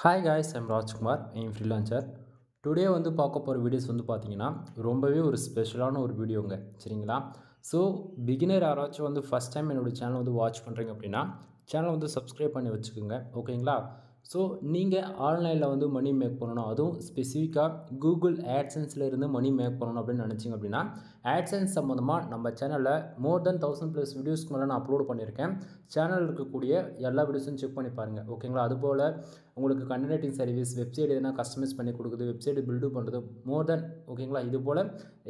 Hi guys, I'm Rajkumar. I'm freelancer. Today வந்து பார்க்க போகிற வீடியோஸ் வந்து பார்த்தீங்கன்னா ரொம்பவே ஒரு ஸ்பெஷலான ஒரு வீடியோங்க. சரிங்களா? ஸோ பிகினர் யாராச்சும் வந்து ஃபஸ்ட் டைம் என்னோடய சேனல் வந்து வாட்ச் பண்ணுறீங்க அப்படின்னா சேனல் வந்து சப்ஸ்கிரைப் பண்ணி வச்சுக்கோங்க. ஓகேங்களா? ஸோ நீங்கள் ஆன்லைனில் வந்து மணி மேக் பண்ணணும், அதுவும் ஸ்பெசிஃபிக்காக கூகுள் ஆட்சன்ஸில் இருந்து மணி மேக் பண்ணணும் அப்படின்னு நினச்சிங்க அப்படின்னா ஆட்சன்ஸ் சம்மந்தமாக நம்ம சேனலில் மோர் தென் 1000+ வீடியோஸ்க்கு மேலே நான் அப்லோட் பண்ணியிருக்கேன். சேனலில் இருக்கக்கூடிய எல்லா வீடியோஸும் செக் பண்ணி பாருங்கள். ஓகேங்களா? அதுபோல் உங்களுக்கு கண்டென்ட் ரைட்டிங் சர்வீஸ், வெப்சைட் எதுனா கஸ்டமைஸ் பண்ணி கொடுக்குது, வெப்சைட் பில்டு பண்ணுறது, மோர் தென் ஓகேங்களா? இது போல்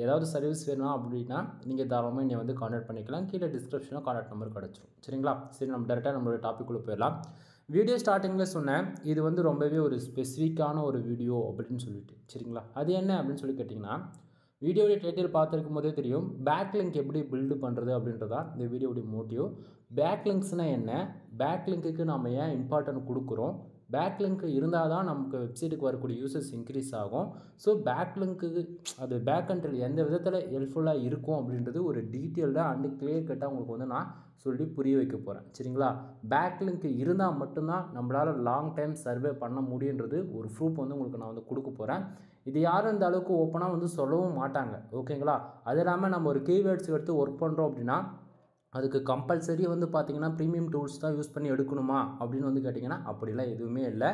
ஏதாவது சர்வீஸ் வேணும் அப்படின்னா நீங்கள் தாராளமாக என்னை வந்து கான்டாக்ட் பண்ணிக்கலாம். கீழே டிஸ்கிரிப்ஷனில் கான்டாக்ட் நம்பர் கிடச்சிரும். சரிங்களா? சரி, நம்ம டேரெக்டாக நம்மளோட டாப்பிக்குள்ளே போயிடலாம். வீடியோ ஸ்டார்டிங்கில் சொன்னேன், இது வந்து ரொம்பவே ஒரு ஸ்பெசிஃபிக்கான ஒரு வீடியோ அப்படின்னு சொல்லிட்டு. சரிங்களா? அது என்ன அப்படின்னு சொல்லி கேட்டிங்கன்னா, வீடியோடைய டைட்டில் பார்த்துருக்கும் போதே தெரியும், பேக்லிங்க் எப்படி பில்டு பண்ணுறது அப்படின்றதா இந்த வீடியோடைய மோட்டிவ். பேக்லிங்க்ஸ்னால் என்ன, பேக்லிங்க்குக்கு நம்ம ஏன் இம்பார்ட்டன்ட் கொடுக்குறோம், பேக்லிங்க் இருந்தால் தான் நமக்கு வெப்சைட்டுக்கு வரக்கூடிய யூசர்ஸ் இன்க்ரீஸ் ஆகும். ஸோ பேக்லிங்க்கு அது பேக் எண்டில் எந்த விதத்தில் ஹெல்ப்ஃபுல்லாக இருக்கும் அப்படின்றது ஒரு டீட்டெயில்டாக அண்டு கிளியர் கட்டாக உங்களுக்கு வந்து நான் சொல்லி புரிய வைக்க போகிறேன். சரிங்களா? பேக்லிங்க் இருந்தால் மட்டும்தான் நம்மளால் லாங் டைம் சர்வே பண்ண முடியுன்றது ஒரு ப்ரூஃப் வந்து உங்களுக்கு நான் வந்து கொடுக்க போகிறேன். இது யாரும் இந்த அளவுக்கு ஓப்பனாக வந்து சொல்லவும் மாட்டாங்க. ஓகேங்களா? அது இல்லாமல் நம்ம ஒரு கீவேர்ட்ஸ் எடுத்து ஒர்க் பண்ணுறோம் அப்படின்னா அதுக்கு கம்பல்சரி வந்து பார்த்திங்கன்னா ப்ரீமியம் டூல்ஸ் தான் யூஸ் பண்ணி எடுக்கணுமா அப்படின்னு வந்து கேட்டிங்கன்னா அப்படிலாம் எதுவுமே இல்லை.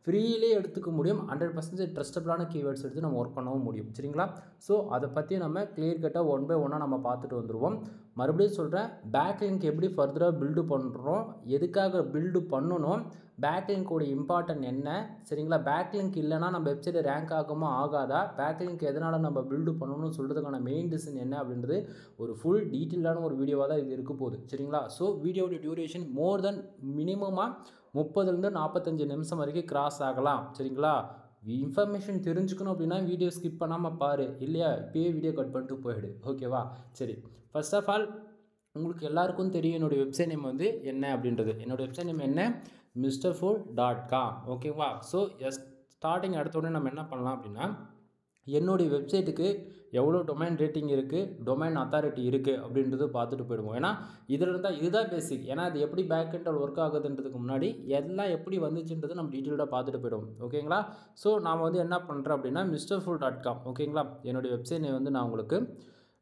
ஃப்ரீயிலே எடுத்துக்க முடியும். 100% ட்ரஸ்டபிளான கீவேர்ட்ஸ் எடுத்து நம்ம ஒர்க் பண்ணவும் முடியும். சரிங்களா? ஸோ அதை பற்றி நம்ம கிளியர் கட்டாக ஒன் பை ஒன்னாக நம்ம பார்த்துட்டு வந்துடுவோம். மறுபடியும் சொல்கிறேன், பேக்லிங்க் எப்படி ஃபர்தராக பில்டு பண்ணுறோம், எதுக்காக பில்டு பண்ணணும், பேக்லிங்கோட இம்பார்ட்டன்ட் என்ன, சரிங்களா? பேக்லிங்க் இல்லைனா நம்ம வெப்சைட் ரேங்க் ஆகுமா ஆகாதா, பேக்லிங்க் எதனால் நம்ம பில்டு பண்ணணும்னு சொல்கிறதுக்கான மெயின் ரீசன் என்ன அப்படின்றது ஒரு ஃபுல் டீட்டெயிலான ஒரு வீடியோவாக தான் இது இருக்க போகுது. சரிங்களா? ஸோ வீடியோட டியூரேஷன் மோர் தென் மினிமமாக 30லேருந்து 45 நிமிஷம் வரைக்கும் கிராஸ் ஆகலாம். சரிங்களா? இன்ஃபர்மேஷன் தெரிஞ்சுக்கணும் அப்படின்னா வீடியோ ஸ்கிப் பண்ணாமல் பாரு, இல்லையா இப்போயே வீடியோ கட் பண்ணிட்டு போயிடு. ஓகேவா? சரி, ஃபர்ஸ்ட் ஆஃப் ஆல் உங்களுக்கு எல்லாருக்கும் தெரியும் என்னுடைய வெப்சைட் நேம் வந்து என்ன அப்படின்றது. என்னோடய வெப்சைட் நேம் என்ன, mrfool.com. ஓகேவா? ஸோ ஸ்டார்டிங் அடுத்த உடனே நம்ம என்ன பண்ணலாம் அப்படின்னா, என்னுடைய வெப்சைட்டுக்கு எவ்வளோ டொமைன் ரேட்டிங் இருக்குது, டொமைன் அத்தாரிட்டி இருக்குது அப்படின்றது பார்த்துட்டு போயிடுவோம். ஏன்னா இதில் இருந்தால் இதுதான் பேசிக். ஏன்னா அது எப்படி பேக் எண்டில் ஒர்க் ஆகுதுன்றதுக்கு முன்னாடி எல்லாம் எப்படி வந்துச்சுன்றது நம்ம டீட்டெயிலாக பார்த்துட்டு போயிடுவோம். ஓகேங்களா? ஸோ நான் வந்து என்ன பண்ணுறேன் அப்படின்னா mrfool.com. ஓகேங்களா? என்னுடைய வெப்சைட் வந்து நான் உங்களுக்கு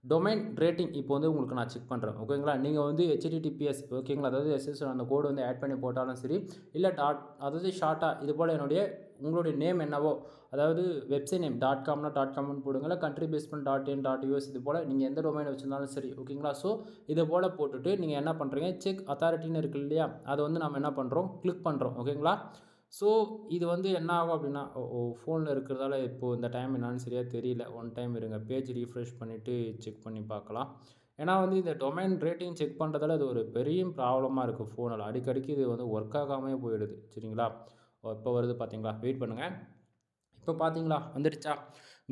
டொமைன் ரேட்டிங் இப்போ வந்து உங்களுக்கு நான் செக் பண்ணுறேன். ஓகேங்களா? நீங்கள் வந்து HTTPS ஓகேங்களா, அதாவது எஸ்எஸ்எல் அந்த கோடு வந்து ஆட் பண்ணி போட்டாலும் சரி, இல்லை அதாவது ஷார்ட்டாக இது போல் உங்களுடைய நேம் என்னவோ, அதாவது வெப்சைட் நேம் .comனா .comனு போடுங்க, இல்லை கண்ட்ரி பேஸ்மெண்ட் .in .us இது போல் நீங்கள் எந்த டொமைன் வச்சுருந்தாலும் சரி. ஓகேங்களா? ஸோ இதை போல் போட்டுட்டு நீங்கள் என்ன பண்ணுறீங்க, செக் அத்தாரிட்டின்னு இருக்குது இல்லையா, அதை வந்து நம்ம என்ன பண்ணுறோம், கிளிக் பண்ணுறோம். ஓகேங்களா? ஸோ இது வந்து என்ன ஆகும் அப்படின்னா, ஃபோனில் இருக்கிறதால இப்போது இந்த டைம் என்னான்னு சரியாக தெரியல. ஒன் டைம் இருங்க, பேஜ் ரீஃப்ரெஷ் பண்ணிவிட்டு செக் பண்ணி பார்க்கலாம். ஏன்னா வந்து இந்த டொமைன் ரேட்டிங் செக் பண்ணுறதால அது ஒரு பெரிய ப்ராப்ளமாக இருக்குது ஃபோனில். அடிக்கடிக்கு இது வந்து ஒர்க் ஆகாமல் போயிடுது. சரிங்களா? இப்போ வருது பார்த்தீங்களா? வெயிட் பண்ணுங்கள். இப்போ பார்த்தீங்களா வந்துடுச்சா?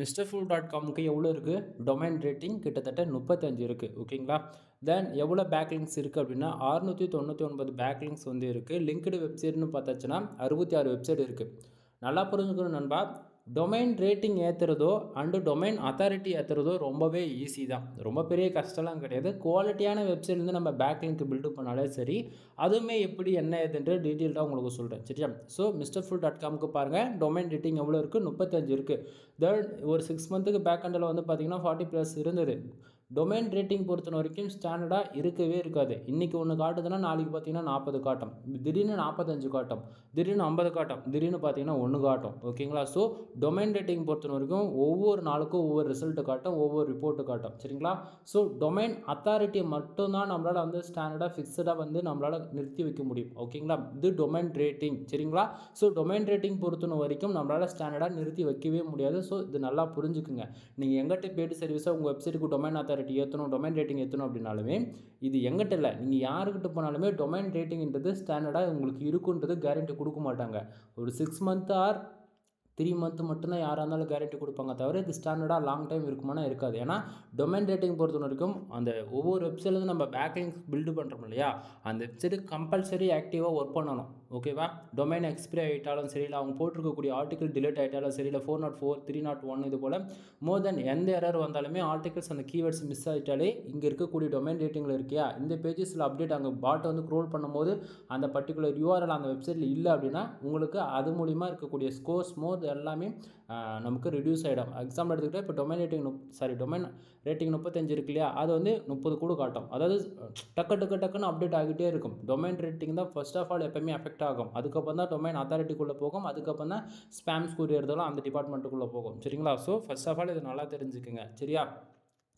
mrfool.comக்கு எவ்வளோ இருக்குது, டொமைன் ரேட்டிங் கிட்டத்தட்ட 35 இருக்குது. ஓகேங்களா? தென் எவ்வளோ பேக்லிங்க்ஸ் இருக்குது அப்படின்னா 699 பேக்லிங்க்ஸ் வந்து இருக்குது. லிங்க்டு வெப்சைட்னு பார்த்தாச்சுன்னா 66 வெப்சைட் இருக்குது. நல்லா புரிஞ்சுக்கணும் நண்பா, டொமைன் ரேட்டிங் ஏற்றுறதோ அண்டு டொமைன் அத்தாரிட்டி ஏற்றுறதோ ரொம்பவே ஈஸி தான், ரொம்ப பெரிய கஷ்டம்லாம் கிடையாது. குவாலிட்டியான வெப்சைட்லேருந்து நம்ம பேக்லிங்க் பில்டு பண்ணாலே சரி. அதுவுமே எப்படி என்ன ஏதுன்ற டீட்டெயில்டாக உங்களுக்கு சொல்கிறேன். சரியா? ஸோ mrfool.comக்கு பாருங்கள், டொமைன் ரேட்டிங் எவ்வளோ இருக்குது, 35 இருக்குது. தென் ஒரு 6 மந்த்துக்கு பேக் எண்டில் வந்து பார்த்திங்கன்னா 40+ இருந்தது. டொமைன் ரேட்டிங் பொறுத்த வரைக்கும் ஸ்டாண்டர்டாக இருக்கவே இருக்காது. இன்றைக்கி ஒன்று காட்டுதுன்னா நாளைக்கு பார்த்தீங்கன்னா 40 காட்டும், திடீர்னு 45 காட்டும், திடீர்னு 50 காட்டும், திடீர்னு பார்த்தீங்கன்னா 1 காட்டும். ஓகேங்களா? ஸோ டொமைன் ரேட்டிங் பொறுத்த வரைக்கும் ஒவ்வொரு நாளுக்கும் ஒவ்வொரு ரிசல்ட்டு காட்டும், ஒவ்வொரு ரிப்போர்ட்டு காட்டும். சரிங்களா? ஸோ டொமைன் அத்தாரிட்டியை மட்டும்தான் நம்மளால் வந்து ஸ்டாண்டர்டாக ஃபிக்ஸடாக வந்து நம்மளால் நிறுத்தி வைக்க முடியும். ஓகேங்களா? இது டொமைன் ரேட்டிங். சரிங்களா? ஸோ டொமைன் ரேட்டிங் பொறுத்த வரைக்கும் நம்மளால் ஸ்டாண்டர்டாக நிறுத்தி வைக்கவே முடியாது. ஸோ இது நல்லா புரிஞ்சுக்குங்க. நீங்கள் எங்கிட்ட பெய்டு சர்வீஸாக உங்கள் வெப்சைட்டுக்கு டொமைன் அத்தாரிட்டி ஏற்றணும், டொமைன் ரேட்டிங் ஏற்றணும் அப்படின்னாலுமே இது எங்கிட்ட இல்லை, நீங்கள் யாருக்கிட்ட போனாலுமே டொமைன் ரேட்டிங்ன்றது ஸ்டாண்டர்டாக உங்களுக்கு இருக்குன்றது கேரண்டி கொடுக்க மாட்டாங்க. ஒரு 6 மந்த் ஆர் 3 மந்த் மட்டும்தான் யாராக இருந்தாலும் கேரண்டி கொடுப்பாங்க, தவிர இது ஸ்டாண்டர்டாக லாங் டைம் இருக்குமானா இருக்காது. ஏன்னா டொமைன் ரேட்டிங் பொறுத்த வரைக்கும் அந்த ஒவ்வொரு வெப்சைட்லேருந்து நம்ம பேக்லிங்க்ஸ் பில்டு பண்ணுறோம் இல்லையா, அந்த வெப்சைட்டு கம்பல்சரி ஆக்டிவாக ஒர்க் பண்ணணும். ஓகேவா? டொமைன் எக்ஸ்பைரி ஆகிட்டாலும் சரி, இல்லை அவங்க போட்டிருக்கக்கூடிய ஆர்டிக்கல் டிலீட் ஆகிட்டாலும் சரி, இல்லை 404 301 இது போல் மோர் தென் எந்த எரர் வந்தாலுமே ஆர்டிகல்ஸ் அந்த கீவேர்ட்ஸ் மிஸ் ஆகிட்டாலே இங்கே இருக்கக்கூடிய டொமைன் ரேட்டிங்கில் இருக்கியா இந்த பேஜஸில் அப்டேட் அங்கே பாட்டை வந்து க்ரோல் பண்ணும்போது அந்த பர்டிகுலர் யூஆர்எல் அந்த வெப்சைட்டில் இல்லை அப்படின்னா உங்களுக்கு அது மூலிமா இருக்கக்கூடிய ஸ்கோர்ஸ் மோர் எல்லாமே நமக்கு ரெடியூஸ் ஆகிடும். எக்ஸாம்பிள் எடுத்துக்கிட்டால் இப்போ டொமைன் ரேட்டிங் 35 இருக்கு இல்லையா, அது வந்து 30 கூட காட்டும். அதாவது டக்குன்னு அப்டேட் ஆகிட்டே இருக்கும். டொமைன் ரேட்டிங் தான் ஃபர்ஸ்ட் ஆஃப் ஆல் எப்பவுமே அஃபெக்ட் ஆகும். அதுக்கப்புறம் தான் டொமைன் அத்தாரிட்டிக்குள்ளே போகும். அதுக்கப்புறம் தான் ஸ்பேம்ஸ் கூறியறதெல்லாம் அந்த டிபார்ட்மெண்ட்டுக்குள்ளே போகும். சரிங்களா? ஸோ ஃபர்ஸ்ட் ஆஃப் ஆல் இது நல்லா தெரிஞ்சுக்குங்க. சரியா?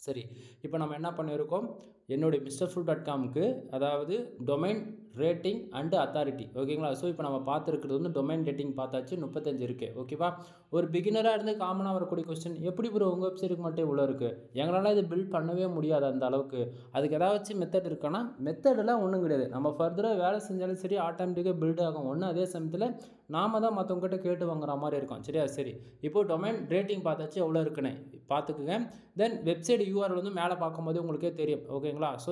சரி, இப்போ நம்ம என்ன பண்ணியிருக்கோம், என்னுடைய misterfood.comக்கு அதாவது டொமைன் ரேட்டிங் அண்டு அத்தாரிட்டி ஓகேங்களா. ஸோ இப்போ நம்ம பார்த்துருக்கிறது வந்து டொமைன் ரேட்டிங் பார்த்தாச்சு 35 இருக்குது ஓகேவா. ஒரு பிகினராக இருந்து காமனாக வரக்கூடிய கொஸ்டின், எப்படி ப்ரோ உங்கள் வெப்சைட்டுக்கு மட்டும் இவ்வளோ இருக்குது, எங்களால் இது பில்ட் பண்ணவே முடியாது அந்த அளவுக்கு, அதுக்கு ஏதாச்சும் மெத்தட் இருக்கான்னா மெத்தடெல்லாம் ஒன்றும் கிடையாது. நம்ம ஃபர்தராக வேலை செஞ்சாலும் சரி ஆட்டோமேட்டிக்காக பில்ட் ஆகும் ஒன்று. அதே சமயத்தில் நாம தான் மற்றவங்ககிட்ட கேட்டு வாங்குற மாதிரி இருக்கும். சரியா? சரி, இப்போது டொமைன் ரேட்டிங் பார்த்தாச்சு எவ்வளோ இருக்குன்னு பார்த்துக்குங்க. தென் வெப்சைட் யூஆர்எல் வந்து மேலே பார்க்கும்போது உங்களுக்கே தெரியும் ஓகேங்களா. ஸோ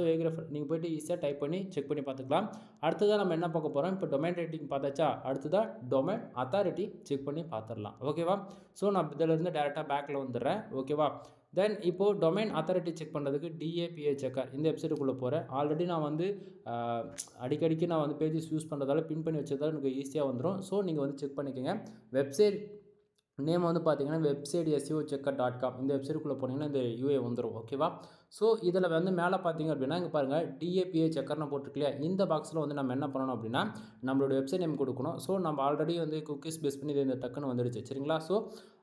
நீங்கள் போய்ட்டு ஈஸியாக டைப் பண்ணி செக் பண்ணி பார்த்துக்கலாம். அடுத்ததாக நம்ம என்ன பார்க்க போகிறோம், இப்போ டொமைன் ரேட்டிங் பார்த்தாச்சா, அடுத்ததாக டொமைன் அத்தாரிட்டி செக் பண்ணி பார்த்துடலாம் ஓகேவா. ஸோ நான் இதிலேருந்து டேரெக்டாக பேக்கில் வந்துடுறேன் ஓகேவா. தென் இப்போது டொமைன் அத்தாரிட்டி செக் பண்ணுறதுக்கு DAPA செக்கர் இந்த வெப்சைட்டுக்குள்ளே போகிறேன். ஆல்ரெடி நான் வந்து அடிக்கடிக்கு நான் வந்து பேஜஸ் யூஸ் பண்ணுறதால பின் பண்ணி வச்சதால் எனக்கு ஈஸியாக வந்துடும். ஸோ நீங்கள் வந்து செக் பண்ணிக்கோங்க. வெப்சைட் நேம் வந்து பார்த்தீங்கன்னா website SEO checker.com இந்த வெப்சைட்டுக்குள்ளே போனீங்கன்னா இந்த யூஏ வந்துடும் ஓகேவா. ஸோ இதில் வந்து மேலே பார்த்தீங்க அப்படின்னா இங்கே பாருங்கள் DAPA செக்கர்னு போட்டிருக்கலையா, இந்த பாக்ஸில் வந்து நம்ம என்ன பண்ணணும் அப்படின்னா நம்மளோட வெப்சைட் நேம் கொடுக்கணும். ஸோ நம்ம ஆல்ரெடி வந்து குக்கீஸ் பேஸ் பண்ணி இது இந்த டக்குன்னு வந்துடுச்சு. சரிங்களா? ஸோ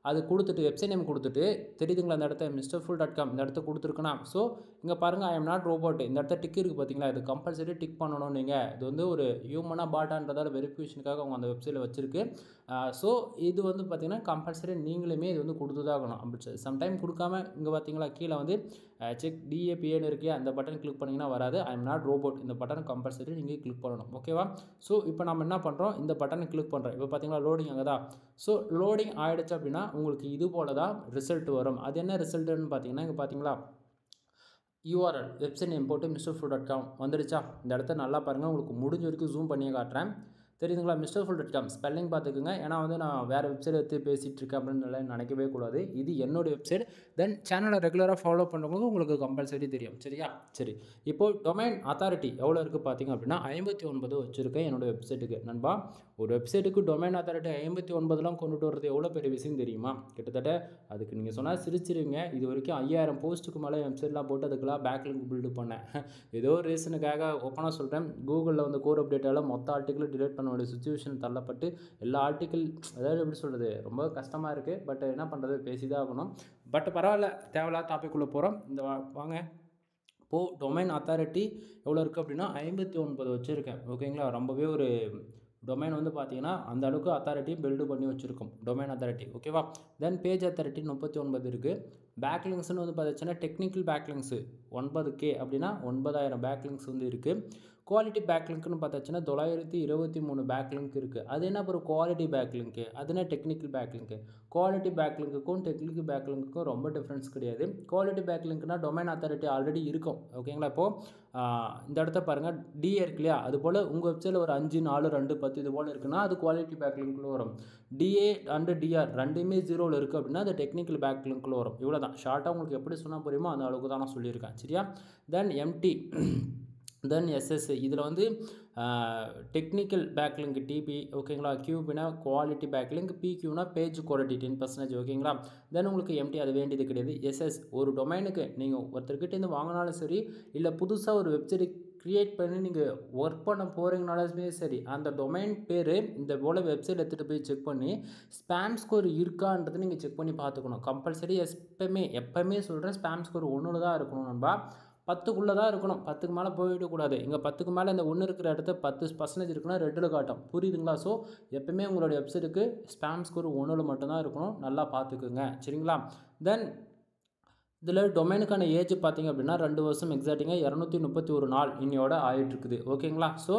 அது கொடுத்துட்டு வெப்சைட் நேம் கொடுத்துட்டு தெரியுதுங்களா, அந்த இடத்த misterfood.com இந்த இடத்த கொடுத்துருக்குன்னா, ஸோ இங்கே பாருங்கள் I am not robot இந்த இடத்த டிக் இருக்குது பார்த்தீங்களா, இது கம்பல்சரி டிக் பண்ணணும். நீங்கள் இது வந்து ஒரு ஹியூமனாக பாட்டான்றதால வெரிஃபிகேஷனுக்காக அவங்க அந்த வெப்சைட்டில் வச்சுருக்கு. ஸோ இது வந்து பார்த்திங்கன்னா கம்பல்சரி நீங்களுமே இது வந்து கொடுத்து தான் ஆகணும். அப்படி சம்டைம் கொடுக்காம இங்கே பார்த்தீங்களா கீழே வந்து செக் DAPAன்னு இருக்கே அந்த பட்டன் கிளிக் பண்ணிங்கன்னா வராது. I am not robot இந்த பட்டன் கம்பல்சரி நீங்கள் கிளிக் பண்ணணும் ஓகேவா. ஸோ இப்போ நம்ம என்ன பண்ணுறோம், இந்த பட்டனை கிளிக் பண்ணுறோம். இப்போ பார்த்தீங்களா லோடிங் அங்கே தான். ஸோ லோடிங் ஆகிடுச்சு அப்படின்னா உங்களுக்கு இது போல தான் ரிசல்ட் வரும். அது என்ன ரிசல்ட்டுன்னு பார்த்தீங்கன்னா இங்கே பார்த்தீங்களா URL வெப்சைட் நேம் போட்டு misterfood.com வந்துடுச்சா. இந்த இடத்த நல்லா பாருங்கள், உங்களுக்கு முடிஞ்ச வரைக்கும் ஜூம் பண்ணியே காட்டுறேன். தெரியுதுங்களா, misterfood.com ஸ்பெல்லிங் பார்த்துக்குங்க. ஏன்னா வந்து நான் வேறு வெப்சைட் எடுத்து பேசிகிட்டு இருக்கேன் அப்படின்னு நினைக்கவே கூடாது. இது என்னோடய வெப்சைட். தென் சேனலை ரெகுலராக ஃபாலோ பண்ணும்போது உங்களுக்கு கம்பல்சரி தெரியும். சரியா? சரி, இப்போது டொமைன் அத்தாரிட்டி எவ்வளோ இருக்குது பார்த்தீங்க அப்படின்னா 59 வச்சுருக்கேன் என்னோடய வெப்சைட்டுக்கு. நண்பா, ஒரு வெப்சைட்டுக்கு டொமைன் அத்தாரிட்டி 59லாம் கொண்டுட்டு வரது எவ்வளோ பெரிய விஷயம் தெரியுமா. கிட்டத்தட்ட அதுக்கு நீங்கள் சொன்னால் சிரிச்சிருவீங்க. இது வரைக்கும் 5000 போஸ்ட்டுக்கு மேலே வெப்சைட்லாம் போட்டு அதுக்கெல்லாம் பேக்லிங்க் பில்டு பண்ணேன். ஏதோ ஒரு ரீசனுக்காக ஓப்பனாக சொல்கிறேன், கூகுளில் வந்து கோர் அப்டேட்டால் மொத்த ஆர்டிக்கிள் டிலீட் பண்ண வேண்டிய சுச்சுவேஷன் தள்ளப்பட்டு எல்லா ஆர்டிக்கிள் அதாவது எப்படி சொல்கிறது ரொம்ப கஷ்டமாக இருக்குது. பட் என்ன பண்ணுறது, பேசி தான் ஆகணும். பட் பரவாயில்ல, தேவையில்லாத டாபிக்குள்ளே போகிறோம். இந்த வாங்க. இப்போது டொமைன் அத்தாரிட்டி எவ்வளோ இருக்குது அப்படின்னா 59 வச்சுருக்கேன் ஓகேங்களா. ரொம்பவே ஒரு டொமைன் வந்து பார்த்தீங்கன்னா அந்த அளவுக்கு அத்தாரிட்டி பில்டு பண்ணி வச்சுருக்கோம் டொமைன் அத்தாரிட்டி ஓகேவா. தென் பேஜ் அத்தாரிட்டி 39 இருக்குது. பேக்லிங்ஸ்னு வந்து பார்த்துச்சுன்னா டெக்னிக்கல் பேக்லிங்ஸு 9K அப்படின்னா 9000 பேக்லிங்ஸ் வந்து இருக்குது. குவாலிட்டி பேக்லிங்க்னு பார்த்தாச்சுன்னா 923 பேக்லிங்க் இருக்குது. அது என்ன ஒரு குவாலிட்டி பேக்லிங்க்கு, அது என்ன டெக்னிக்கல் பேக்லிங்க்கு. குவாலிட்டி பேக்லிங்க்குக்கும் டெக்னிக்கல் பேக்லிங்க்குக்கும் ரொம்ப டிஃப்ரென்ஸ் கிடையாது. குவாலிட்டி பேக்லிங்க்னா டொமைன் அத்தாரிட்டி ஆல்ரெடி இருக்கும் ஓகேங்களா. இப்போது இந்த இடத்த பாருங்கள் DA இருக்கு இல்லையா, அது போல் உங்கள் வெப்சைட்டில் ஒரு 5 4 2 10 இது போல் இருக்குன்னா அது குவாலிட்டி பேக்லிங்க்குள்ளே வரும். DA அண்டு DR ரெண்டுமே 0ல் இருக்குது அப்படின்னா அது டெக்னிக்கல் பேக்லிங்க்குள்ளே வரும். இவ்வளோ தான் ஷார்ட்டாக உங்களுக்கு எப்படி சொன்னால் புரியுமோ அந்த அளவுக்கு தான் நான் சொல்லியிருக்கேன். சரியா? தென் MT தென் SS இதில் வந்து டெக்னிக்கல் பேக்லிங்க் TP ஓகேங்களா. QBனா குவாலிட்டி பேக்லிங்க், PQனா பேஜ் குவாலிட்டி 10% ஓகேங்களா. தென் உங்களுக்கு MT அது வேண்டியது கிடையாது. SS ஒரு டொமைனுக்கு நீங்கள் ஒருத்தர்கிட்டேருந்து வாங்கினாலும் சரி, இல்லை புதுசாக ஒரு வெப்சைட் க்ரியேட் பண்ணி நீங்கள் ஒர்க் பண்ண போகிறீங்கனாலுமே சரி, அந்த டொமைன் பேர் இந்த போல் வெப்சைட் எடுத்துகிட்டு போய் செக் பண்ணி ஸ்பேம் ஸ்கோர் இருக்கான்றது நீங்கள் செக் பண்ணி பார்த்துக்கணும். கம்பல்சரி எப்போவுமே சொல்கிறேன், ஸ்பேம் ஸ்கோர் 1 தான் இருக்கணும் நண்பா. 10க்குள்ளே தான் இருக்கணும். 10க்கு மேலே போயிடக்கூடாது. இங்கே 10க்கு மேலே இந்த 1 இருக்கிற இடத்த 10% இருக்குன்னா ரெட்டில் காட்டும். புரியுதுங்களா. ஸோ எப்பவுமே உங்களுடைய வெப்சைட்டுக்கு ஸ்பேம் ஸ்கோர் 1ல் மட்டும்தான் இருக்கணும். நல்லா பார்த்துக்குங்க. சரிங்களா. தென் இதில் டொமைனுக்கான ஏஜ் பார்த்திங்க அப்படின்னா 2 வருஷம் எக்ஸாக்டிங்காக 231 நாள் இன்னையோட ஆகிட்டுருக்குது ஓகேங்களா. ஸோ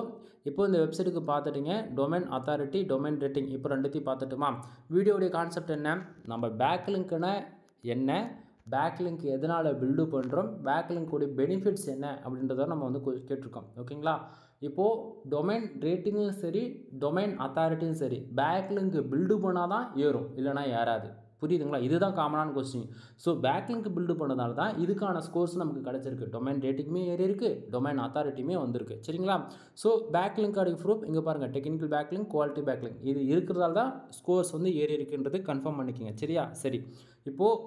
இப்போ இந்த வெப்சைட்டுக்கு பார்த்துட்டிங்க டொமைன் அத்தாரிட்டி, டொமைன் ரேட்டிங், இப்போ ரெண்டுத்தையும் பார்த்துட்டுமா. வீடியோடைய கான்செப்ட் என்ன, நம்ம பேக்லிங்க்னா என்ன, பேக்லிங்க் எதனால் பில்டு பண்ணுறோம், பேக்லிங்க்குடைய பெனிஃபிட்ஸ் என்ன அப்படின்றத நம்ம வந்து கேட்டிருக்கோம் ஓகேங்களா. இப்போது டொமைன் ரேட்டிங்கும் சரி, டொமைன் அத்தாரிட்டியும் சரி, பேக்லிங்க் பில்டு பண்ணால் தான் ஏறும், இல்லைனா ஏறாது. புரியுதுங்களா? இதுதான் காமனான கொஸ்டின். ஸோ பேக்லிங்க் பில்டு பண்ணதால தான் இதுக்கான ஸ்கோர்ஸ் நமக்கு கிடச்சிருக்கு. டொமைன் ரேட்டிங்குமே ஏறி இருக்குது, டொமைன் அத்தாரிட்டியுமே வந்திருக்கு. சரிங்களா? ஸோ பேக்லிங்க் ஆடி ப்ரூஃப் இங்கே பாருங்கள், டெக்னிக்கல் பேக்லிங்க், குவாலிட்டி பேக்லிங்க் இது இருக்கிறதால தான் ஸ்கோர்ஸ் வந்து ஏறி இருக்குன்றது கன்ஃபார்ம் பண்ணிக்கோங்க. சரியா? சரி, இப்போது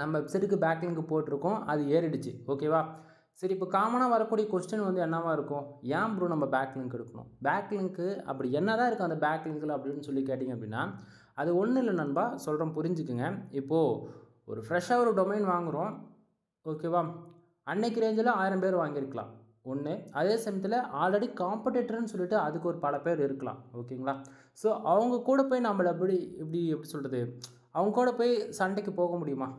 நம்ம வெப்சைட்டுக்கு பேக்லிங்க் போட்டிருக்கோம், அது ஏறிடுச்சு. ஓகேவா? சரி, இப்போ காமனாக வரக்கூடிய கொஸ்டின் வந்து என்னவா இருக்கும்? ஏன் ப்ரோ நம்ம பேக்லிங்க் எடுக்கணும்? பேக்லிங்க்கு அப்படி என்ன தான் இருக்குது அந்த பேக்லிங்கில் அப்படின்னு சொல்லி கேட்டிங்க அப்படின்னா, அது ஒன்றும் இல்லை நண்பா, சொல்கிறேன் புரிஞ்சுக்குங்க. இப்போது ஒரு ஃப்ரெஷ்ஷாக ஒரு டொமைன் வாங்குகிறோம், ஓகேவா? அன்னைக்கு ரேஞ்சில் 1000 பேர் வாங்கியிருக்கலாம் ஒன்று. அதே சமயத்தில் ஆல்ரெடி காம்படிட்டர்னு சொல்லிட்டு அதுக்கு ஒரு பல பேர் இருக்கலாம். ஓகேங்களா? ஸோ அவங்க கூட போய் நம்மளை எப்படி சொல்கிறது, அவங்க கூட போய் சண்டைக்கு போக முடியுமா?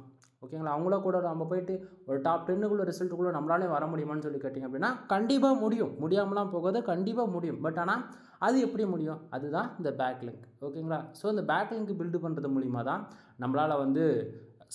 ஓகேங்களா? அவங்கள கூட நம்ம போயிட்டு ஒரு டாப் 10க்குள்ளே ரிசல்ட்டுக்குள்ளே நம்மளாலே வர முடியுமான்னு சொல்லி கேட்டிங்க அப்படின்னா, கண்டிப்பாக முடியும். முடியாமலாம் போகாது, கண்டிப்பாக முடியும். பட் ஆனால் அது எப்படி முடியும்? அதுதான் இந்த பேக்லிங்க். ஓகேங்களா? ஸோ இந்த பேக்லிங்க் பில்டு பண்ணுறது மூலிமா தான் நம்மளால் வந்து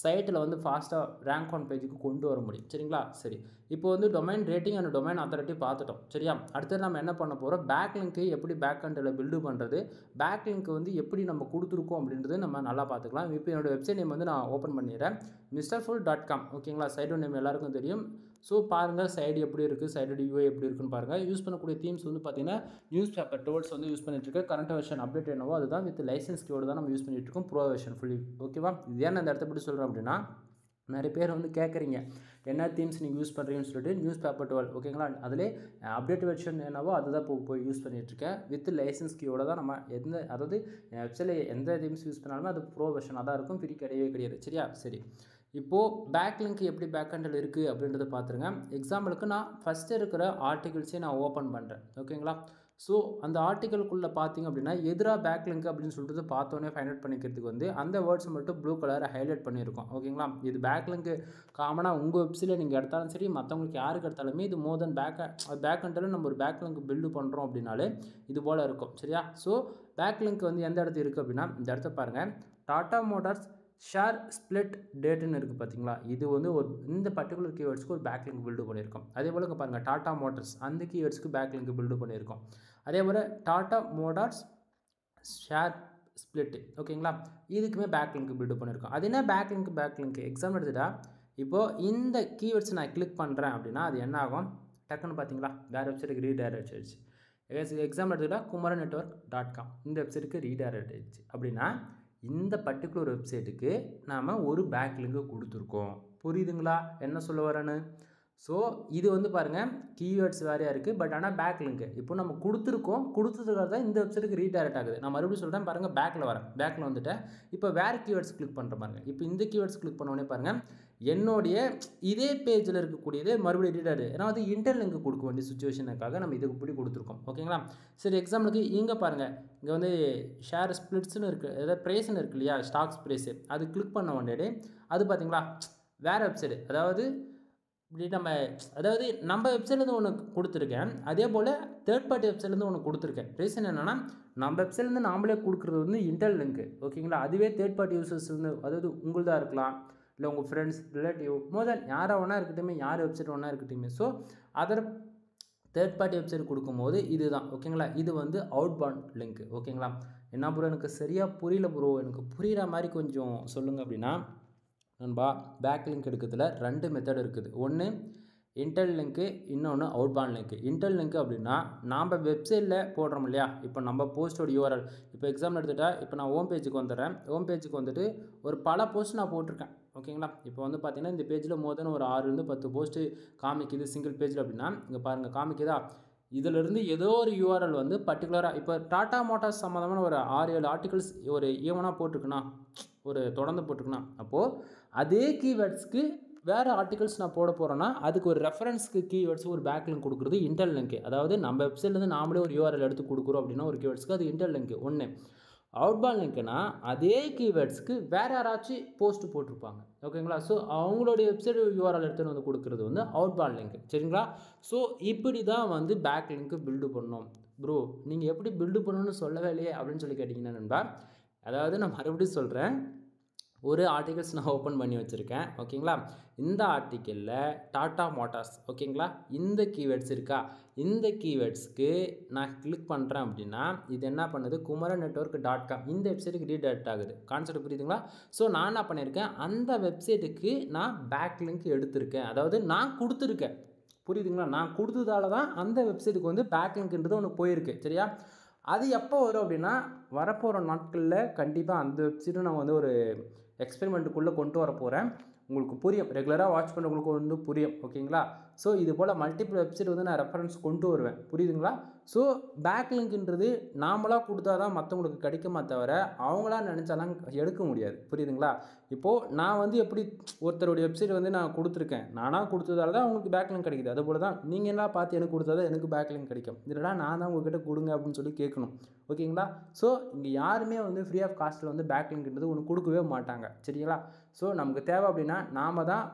சைட்டில் வந்து ஃபாஸ்ட்டாக ரேங்க் ஆன் பேஜுக்கு கொண்டு வர முடியும். சரிங்களா? சரி, இப்போ வந்து domain rating and domain authority பார்த்துட்டோம். சரியா? அடுத்தது நம்ம என்ன பண்ண போகிறோம், பேக்லிங்க்கு எப்படி பேக் எண்டில் பில்டு பண்ணுறது, பேக்லிங்க்கு வந்து எப்படி நம்ம கொடுத்துருக்கோம் அப்படின்றது நம்ம நல்லா பார்த்துக்கலாம். இப்போ என்னோடய வெப்சைட் நேம் வந்து நான் ஓப்பன் பண்ணிடுறேன், mrfull.com. ஓகேங்களா? சைடு நேம் எல்லாருக்கும் தெரியும். ஸோ பாருங்கள், சைடு எப்படி இருக்குது, சைடு யூஐ எப்படி இருக்குன்னு பாருங்கள். யூஸ் பண்ணக்கூடிய தீம்ஸ் வந்து பார்த்தீங்கன்னா நியூஸ் பேப்பர் டுவெல்ஸ் வந்து யூஸ் பண்ணிட்டுருக்கேன். கரண்ட் வெர்ஷன் அப்டேட் என்னவோ அதுதான், வித் லைசன்ஸ் கீயோடு தான் நம்ம யூஸ் பண்ணிட்டுருக்கோம். Bro version fully. ஓகேவா? இது ஏன் அந்த இடத்த எப்படி சொல்கிறேன் அப்படின்னா, நிறைய பேர் வந்து கேட்குறீங்க என்ன தீம்ஸ் நீங்கள் யூஸ் பண்ணுறீங்கன்னு சொல்லிட்டு. நியூஸ் பேப்பர் 12 ஓகேங்களா? அதிலே அப்டேட் வெர்ஷன் என்னவோ அதுதான் போய் யூஸ் பண்ணிகிட்ருக்கேன். வித் லைசன்ஸ் கீயோட தான் நம்ம அதாவது வெப்சைட்டில் எந்த தீம்ஸ் யூஸ் பண்ணாலுமே அது ப்ரோ வெர்ஷனாக தான் இருக்கும், ஃப்ரீ கிடையவே கிடையாது. சரியா? சரி, இப்போது பேக்லிங்க் எப்படி பேக்கெண்டில் இருக்குது அப்படின்றத பார்த்துருங்க. எக்ஸாம்பிளுக்கு நான் ஃபஸ்ட்டு இருக்கிற ஆர்டிகிள்ஸே நான் ஓப்பன் பண்ணுறேன். ஓகேங்களா? ஸோ அந்த ஆர்டிக்கலுக்குள்ளே பார்த்தீங்க அப்படின்னா எதிராக பேக்லிங்க் அப்படின்னு சொல்லிட்டு பார்த்தோன்னே ஃபைண்ட் அவுட் பண்ணிக்கிறதுக்கு வந்து அந்த வேர்ட்ஸ் மட்டும் ப்ளூ கலரை ஹைலைட் பண்ணியிருக்கோம். ஓகேங்களா? இது பேக்லிங்க் காமனாக உங்கள் வெப்சைட்டில் நீங்கள் எடுத்தாலும் சரி, மற்றவங்களுக்கு யாருக்கு எடுத்தாலுமே இது மோர் தென் பேக்கெண்டில் நம்ம ஒரு பேக்லிங்க் பில்டு பண்ணுறோம் அப்படின்னாலே இது போல் இருக்கும். சரியா? ஸோ பேக்லிங்க் வந்து எந்த இடத்துல இருக்குது அப்படின்னா இந்த இடத்த பாருங்கள், டாடா மோட்டார்ஸ் ஷேர் ஸ்பிளிட் டேட்டுன்னு இருக்குது பார்த்தீங்களா? இது வந்து ஒரு இந்த பர்டிகுலர் கீவேர்ட்ஸ்க்கு ஒரு பேக்லிங்க் பில்டு பண்ணியிருக்கோம். அதே போல் இங்கே பாருங்கள், டாடா மோட்டார்ஸ் அந்த கீவேர்ட்ஸ்க்கு பேக்லிங்க் பில்டு பண்ணியிருக்கோம். அதே போல் டாடா மோட்டார்ஸ் ஷேர் ஸ்பிளிட், ஓகேங்களா? இதுக்குமே பேக்லிங்க் பில்டு பண்ணியிருக்கோம். அது என்ன பேக்லிங்க் எக்ஸாம்பிள் எடுத்துட்டா, இப்போது இந்த கீவேர்ட்ஸ் நான் கிளிக் பண்ணுறேன் அப்படின்னா அது என்ன ஆகும், டக்குன்னு பார்த்தீங்களா வேறு வெப்சைட்டுக்கு ரீடைரக்ட் ஆயிடுச்சு. எக்ஸாம்பிள் எடுத்துக்கிட்டால் kumaranetwork.com இந்த வெப்சைட்டுக்கு ரீடைரக்ட் ஆயிடுச்சு. அப்படின்னா இந்த பர்டிகுலர் வெப்சைட்டுக்கு நாம் ஒரு பேக்லிங்க் கொடுத்துருக்கோம். புரியுதுங்களா என்ன சொல்ல வரேன்னு? ஸோ இது வந்து பாருங்கள், கீவேர்ட்ஸ் வேறையாக இருக்குது, பட் ஆனால் பேக்லிங்க் இப்போ நம்ம கொடுத்ததுக்காக தான் இந்த வெப்சைட்டுக்கு ரீடைரக்ட் ஆகுது. நான் மறுபடியும் சொல்கிறேன் பாருங்கள், பேக்கில் வந்துட்டேன். இப்போ வேறு கீவேர்ட்ஸ் கிளிக் பண்ணுற பாருங்கள். இப்போ இந்த கீவேர்ட்ஸ் கிளிக் பண்ணோடனே பாருங்கள், என்னுடைய இதே பேஜில் இருக்கக்கூடியது மறுபடியும் ரீடைரக்ட். ஏன்னா வந்து இன்டர் லிங்க் கொடுக்க வேண்டிய சுச்சுவேஷனுக்காக நம்ம இதுக்கு இப்படி கொடுத்துருக்கோம். ஓகேங்களா? சரி, எக்ஸாம்பிளுக்கு இங்கே பாருங்கள், இங்கே வந்து ஷேர் ஸ்பிளிட்ஸ்னு இருக்குது, அதாவது ப்ரைஸ்ன்னு இருக்குது இல்லையா, ஸ்டாக்ஸ் ப்ரைஸு, அது கிளிக் பண்ண வேண்டியது அது பார்த்தீங்களா வேறு வெப்சைட்டு. அதாவது நம்ம வெப்சைட்லேருந்து ஒன்று கொடுத்துருக்கேன், அதே போல் தேர்ட் பார்ட்டி வெப்சைட்லேருந்து ஒன்று கொடுத்துருக்கேன். ரீசன் என்னென்னா, நம்ம வெப்சைட்லேருந்து நாமளே கொடுக்குறது வந்து இன்டர் லிங்க். ஓகேங்களா? அதுவே தேர்ட் பார்ட்டி யூசர்ஸ் வந்து, அதாவது உங்களுதாக இருக்கலாம், இல்லை உங்கள் ஃப்ரெண்ட்ஸ், ரிலேட்டிவ், மோர் தென் யாராக வேணா இருக்கட்டுமே, யார் வெப்சைட் வேணா இருக்கட்டுமே. So other third party website கொடுக்கும்போது இதுதான். ஓகேங்களா? இது வந்து அவுட்பவுண்ட் லிங்க். ஓகேங்களா? என்ன ப்ரோ எனக்கு சரியாக புரியல ப்ரோ, எனக்கு புரிகிற மாதிரி கொஞ்சம் சொல்லுங்கள் அப்படின்னா, நண்பா பேக்லிங்க் எடுக்கிறதுல 2 மெத்தட் இருக்குது. ஒன்று இன்டர் லிங்க்கு, இன்னொன்று அவுட்பவுண்ட் லிங்க். இன்டர் லிங்க் அப்படின்னா நாம் வெப்சைட்டில் போடுறோம் இல்லையா, இப்போ நம்ம போஸ்ட்டோட யூஆர்எல், இப்போ எக்ஸாம்பிள் எடுத்துகிட்டா, இப்போ நான் ஹோம் பேஜுக்கு வந்துடுறேன். ஹோம் பேஜுக்கு வந்துட்டு ஒரு பல போஸ்ட் நான் போட்டிருக்கேன். ஓகேங்களா? இப்போ வந்து பார்த்தீங்கன்னா இந்த பேஜில் மோர் தென் ஒரு 6-10 போஸ்ட்டு காமிக்குது சிங்கிள் பேஜில் அப்படின்னா, இங்கே பாருங்கள் காமிக்குதா, இதிலிருந்து ஏதோ ஒரு யூஆர்எல் வந்து பர்டிகுலராக இப்போ டாடா மோட்டார்ஸ் சம்மந்தமான ஒரு 6-7 ஆர்டிகல்ஸ் ஒரு ஈவனாக போட்டிருக்குன்னா, ஒரு தொடர்ந்து போட்டிருக்குன்னா, அப்போது அதே கீவேர்ட்ஸ்க்கு வேறு ஆர்டிகல்ஸ் நான் போட போகிறேன்னா அதுக்கு ஒரு ரெஃபரன்ஸ்க்கு கீவேர்ட்ஸ் ஒரு பேக்லிங்க் கொடுக்குறது இன்டர் லிங்க். அதாவது நம்ம வெப்சைட்லேருந்து நாமளே ஒரு யூஆர்எல் எடுத்து கொடுக்குறோம் அப்படின்னா ஒரு கீவேர்ட்ஸ்க்கு அது இன்டர் லிங்க் ஒன்று. அவுட்பவுண்ட் லிங்க்னா அதே கீவேர்ட்ஸ்க்கு வேறு யாராச்சும் போஸ்ட் போட்டிருப்பாங்க. ஓகேங்களா? ஸோ அவங்களுடைய வெப்சைட் யூஆர்எல் எடுத்துகிட்டு வந்து கொடுக்குறது வந்து அவுட்பவுண்ட் லிங்க். சரிங்களா? ஸோ இப்படி தான் வந்து பேக் லிங்க் பில்டு பண்ணோம். ப்ரோ நீங்கள் எப்படி பில்டு பண்ணணும்னு சொல்லவே இல்லையே அப்படின்னு சொல்லி கேட்டிங்கன்னா நண்பா, அதாவது நான் மறுபடியும் சொல்கிறேன், ஒரு ஆர்டிகல்ஸ் நான் ஓப்பன் பண்ணி வச்சுருக்கேன். ஓகேங்களா? இந்த ஆர்டிக்கலில் டாடா மோட்டார்ஸ், ஓகேங்களா, இந்த கீவேர்ட்ஸ் இருக்கா, இந்த கீவேர்ட்ஸ்க்கு நான் கிளிக் பண்ணுறேன் அப்படின்னா இது என்ன பண்ணுது, kumaran-network.com இந்த வெப்சைட்டுக்கு ரீடைரக்ட் ஆகுது. கான்செப்ட் புரியுதுங்களா? ஸோ நான் என்ன பண்ணியிருக்கேன், அந்த வெப்சைட்டுக்கு நான் பேக் லிங்க் எடுத்திருக்கேன். அதாவது நான் கொடுத்துருக்கேன். புரியுதுங்களா? நான் கொடுத்ததால தான் அந்த வெப்சைட்டுக்கு வந்து பேக் லிங்க்ன்றது ஒன்று போயிருக்கு. சரியா? அது எப்போ வரும் அப்படின்னா, வரப்போகிற நாட்களில் கண்டிப்பாக அந்த வெப்சைட்டும் நான் வந்து ஒரு எக்ஸ்பெரிமெண்ட்டுக்குள்ளே கொண்டு வர போகிறேன். உங்களுக்கு புரியும், ரெகுலராக வாட்ச் பண்ணுறவங்களுக்கு வந்து புரியும். ஓகேங்களா? ஸோ இது போல் மல்டிபிள் வெப்சைட் வந்து நான் ரெஃபரன்ஸ் கொண்டு வருவேன். புரியுதுங்களா? ஸோ பேக் லிங்க்ன்றது நாமளாக கொடுத்தா தான் மற்றவங்களுக்கு கிடைக்குமா தவிர அவங்களா நினச்சாலாம் எடுக்க முடியாது. புரியுதுங்களா? இப்போது நான் வந்து எப்படி ஒருத்தருடைய வெப்சைட் வந்து நான் கொடுத்துருக்கேன், நானாக கொடுத்ததால தான் அவங்களுக்கு பேக் லிங்க் கிடைக்குது. அதுபோல் தான் நீங்கள் எல்லாம் பார்த்து எனக்கு கொடுத்தா தான் எனக்கு பேக் லிங்க் கிடைக்கும். இல்லைனா நான் தான் உங்கள்கிட்ட கொடுங்க அப்படின்னு சொல்லி கேட்கணும். ஓகேங்களா? ஸோ இங்கே யாருமே வந்து ஃப்ரீ ஆஃப் காஸ்ட்டில் வந்து பேக் லிங்க்ன்றது ஒன்று கொடுக்கவே மாட்டாங்க. சரிங்களா? ஸோ நமக்கு தேவை அப்படின்னா நாம தான்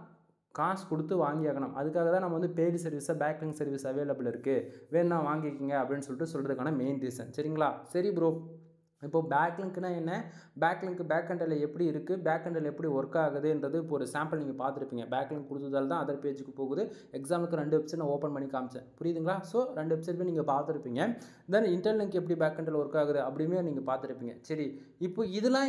காசு கொடுத்து வாங்கியாகணும். அதுக்காக தான் நம்ம வந்து பெய்டு சர்வீஸாக பேக் லிங்க் சர்வீஸ் அவைலபிள் இருக்குது, வேணும்னா வாங்கிக்கிங்க அப்படின்னு சொல்கிறதுக்கான மெயின் ரீசன். சரிங்களா? சரி ப்ரோ, இப்போது பேக் லிங்க்னா என்ன, பேக் லிங்க் பேக் எண்டில் எப்படி இருக்குது, பேக் எண்டில் எப்படி ஒர்க் ஆகுதுன்றது இப்போ ஒரு சாம்பிள் நீங்கள் பார்த்துருப்பீங்க. பேக் லிங்க் கொடுத்ததால தான் அதர் பேஜுக்கு போகுது. எக்ஸாம்பிளுக்கு 2 வெப்சைட் நான் ஓப்பன் பண்ணி காமிச்சேன். புரியுதுங்களா? ஸோ 2 வெப்சைட்டுமே நீங்கள் பார்த்துருப்பீங்க. தென் இன்டர் லிங்க் எப்படி பேக் எண்டில் ஒர்க் ஆகுது அப்படியுமே நீங்கள் பார்த்துருப்பீங்க. சரி, இப்போ இதெல்லாம்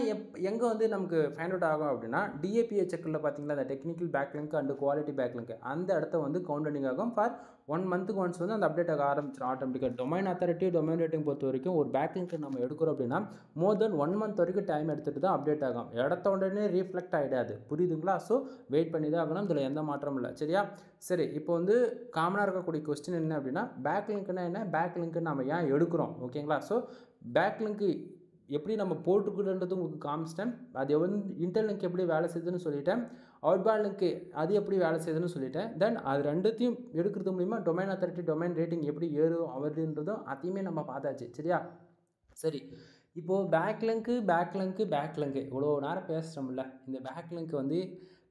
எங்கே வந்து நமக்கு ஃபைண்ட் அவுட் ஆகும் அப்படின்னா, டிஏபிஏ செக்கில் பார்த்தீங்களா, அந்த technical back link and quality back link அந்த இடத்த வந்து கவுண்டனிங் ஆகும். ஃபார் 1 மந்த்துக்கு ஒன்ஸ் வந்து அந்த அப்டேட் ஆக ஆரம்பிச்சிடும் ஆட்டோமேட்டிக்காக. டொமைன் அத்தாரிட்டி டொமைன் ரேட்டிங் பொறுத்த வரைக்கும் ஒரு பேக் லிங்க் நம்ம எடுக்கிறோம் அப்படின்னா மோர் தென் 1 மந்த் வரைக்கும் டைம் எடுத்துகிட்டு தான் அப்டேட் ஆகும். இடத்த உடனே ரீஃப்ளெக்ட் ஆகிடாது. புரியுதுங்களா? ஸோ வெயிட் பண்ணி தான் ஆகணும். இதில் எந்த மாற்றமும் இல்லை. சரியா? சரி, இப்போ வந்து காமனாக இருக்கக்கூடிய கொஸ்டின் என்ன அப்படின்னா, பேக் லிங்க்னா என்ன, பேக் லிங்க் நம்ம ஏன் எடுக்கிறோம்? ஓகேங்களா? ஸோ பேக் லிங்க் எப்படி நம்ம போட்டுக்கிறன்றது உங்களுக்கு காமிச்சிட்டேன். அது வந்து இன்டர் லிங்க் எப்படி வேலை செய்யுதுன்னு சொல்லிட்டேன். அவுட்பாண்ட் லிங்க் அது எப்படி வேலை செய்யுதுன்னு சொல்லிட்டேன். தென் அது ரெண்டுத்தையும் எடுக்கிறது மூலிமா டொமைன் அத்தாரிட்டி டொமைன் ரேட்டிங் எப்படி ஏறும் அவருன்றதும் அதையுமே நம்ம பார்த்தாச்சு. சரியா? சரி, இப்போது பேக் லிங்க் இவ்வளோ நேரம் பேசுகிறோம்ல, இந்த பேக் லிங்க் வந்து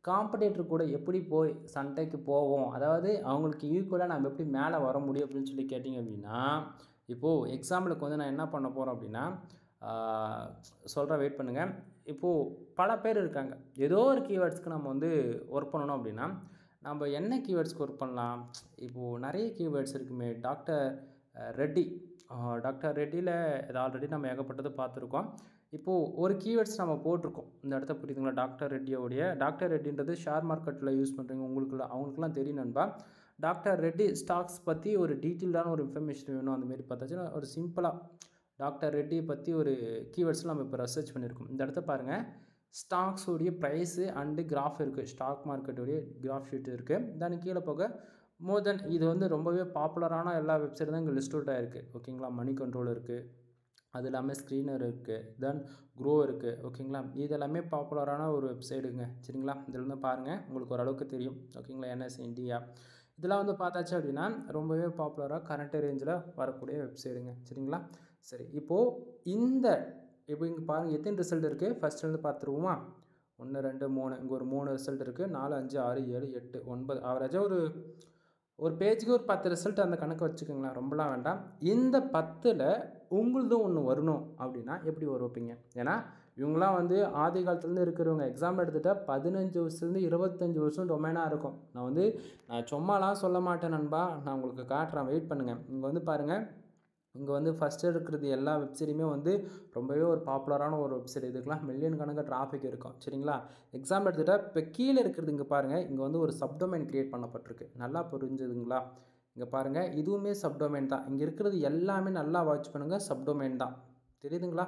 காம்படேட்டர் கூட எப்படி போய் சண்டைக்கு போவோம், அதாவது அவங்களுக்கு ஈக்குவலாக நம்ம எப்படி மேலே வர முடியும் அப்படின்னு சொல்லி கேட்டிங்க அப்படின்னா, இப்போது எக்ஸாம்பிளுக்கு வந்து நான் என்ன பண்ண போகிறேன் அப்படின்னா சொல்கிறேன், வெயிட் பண்ணுங்கள். இப்போது பல பேர் இருக்காங்க. ஏதோ ஒரு கீவேர்ட்ஸ்க்கு நம்ம வந்து ஒர்க் பண்ணணும் அப்படின்னா நம்ம என்ன கீவேர்ட்ஸ்க்கு ஒர்க் பண்ணலாம்? இப்போது நிறைய கீவேர்ட்ஸ் இருக்குமே. டாக்டர் ரெட்டியில் இது ஆல்ரெடி நம்ம ஏகப்பட்டது பார்த்துருக்கோம். இப்போது ஒரு கீவேர்ட்ஸ் நம்ம போட்டிருக்கோம் இந்த இடத்த. புரியுதுங்களா? டாக்டர் ரெட்டின்றது ஷேர் மார்க்கெட்டில் யூஸ் பண்ணுறீங்க, அவங்களுக்குலாம் தெரியும் நண்பா. டாக்டர் ரெட்டி ஸ்டாக்ஸ் பற்றி ஒரு டீட்டெயில்டான ஒரு இன்ஃபர்மேஷன் வேணும் அந்தமாரி பார்த்தாச்சுன்னா ஒரு சிம்பிளாக டாக்டர் ரெட்டியை பற்றி ஒரு கீவேர்ட்ஸில் நம்ம இப்போ ரிசர்ச் பண்ணியிருக்கோம். இந்த இடத்த பாருங்கள், ஸ்டாக்ஸோடைய ப்ரைஸு அண்டு கிராஃப் இருக்குது, ஸ்டாக் மார்க்கெட்டுடைய கிராஃப் ஷீட் இருக்குது. தென் கீழே போக மோர் தென் இது வந்து ரொம்பவே பாப்புலரான எல்லா வெப்சைட் தான் இங்கே லிஸ்ட் அவுட் ஆகிருக்கு. ஓகேங்களா? மணி கண்ட்ரோல் இருக்குது, அது இல்லாமல் ஸ்க்ரீனர் இருக்குது, தென் க்ரோ இருக்குது. ஓகேங்களா? இது எல்லாமே பாப்புலரான ஒரு வெப்சைட்டுங்க. சரிங்களா? இதில் வந்து பாருங்கள், உங்களுக்கு ஓரளவுக்கு தெரியும். ஓகேங்களா? NS இந்தியா இதெல்லாம் வந்து பார்த்தாச்சு அப்படின்னா ரொம்பவே பாப்புலராக கரண்ட் ரேஞ்சில் வரக்கூடிய வெப்சைட்டுங்க. சரிங்களா? சரி, இப்போது இப்போ இங்கே பாருங்கள் எத்தனை ரிசல்ட் இருக்குது. ஃபஸ்ட்டு வந்து பார்த்துருவோமா? 1 2 3 இங்கே ஒரு 3 ரிசல்ட் இருக்குது. 4 5 6 7 8 9 ஆவரேஜாக ஒரு பேஜுக்கு ஒரு 10 ரிசல்ட் அந்த கணக்கு வச்சுக்கோங்களேன், ரொம்பலாம் வேண்டாம். இந்த 10ல் உங்களுதும் ஒன்று வரணும் அப்படின்னா எப்படி வர வைப்பீங்க? ஏன்னா இவங்களாம் வந்து ஆதி காலத்துலேருந்து இருக்கிறவங்க. எக்ஸாம்பிள் எடுத்துகிட்டால் 15 வருஷத்துலேருந்து 25 வருஷம் டொமைனாக இருக்கும். நான் சும்மாலாம் சொல்ல மாட்டேன் நண்பா, நான் உங்களுக்கு காட்டுறேன், வெயிட் பண்ணுங்கள். இங்கே வந்து பாருங்கள், இங்கே வந்து ஃபஸ்ட்டு இருக்கிறது எல்லா வெப்சைட்டுமே வந்து ரொம்பவே ஒரு பாப்புலரான ஒரு வெப்சைட். இதுக்கெலாம் மில்லியன் கணக்காக டிராஃபிக் இருக்கும். சரிங்களா? எக்ஸாம்பிள் எடுத்துகிட்டால் இப்போ கீழே இருக்கிறது இங்கே பாருங்கள், இங்கே வந்து ஒரு சப்டொமைன் க்ரியேட் பண்ணப்பட்டிருக்கு. நல்லா புரிஞ்சுதுங்களா? இங்கே பாருங்கள், இதுவுமே சப்டொமைன் தான். இங்கே இருக்கிறது எல்லாமே நல்லா வாட்ச் பண்ணுங்கள், சப்டொமைன் தான். தெரியுதுங்களா?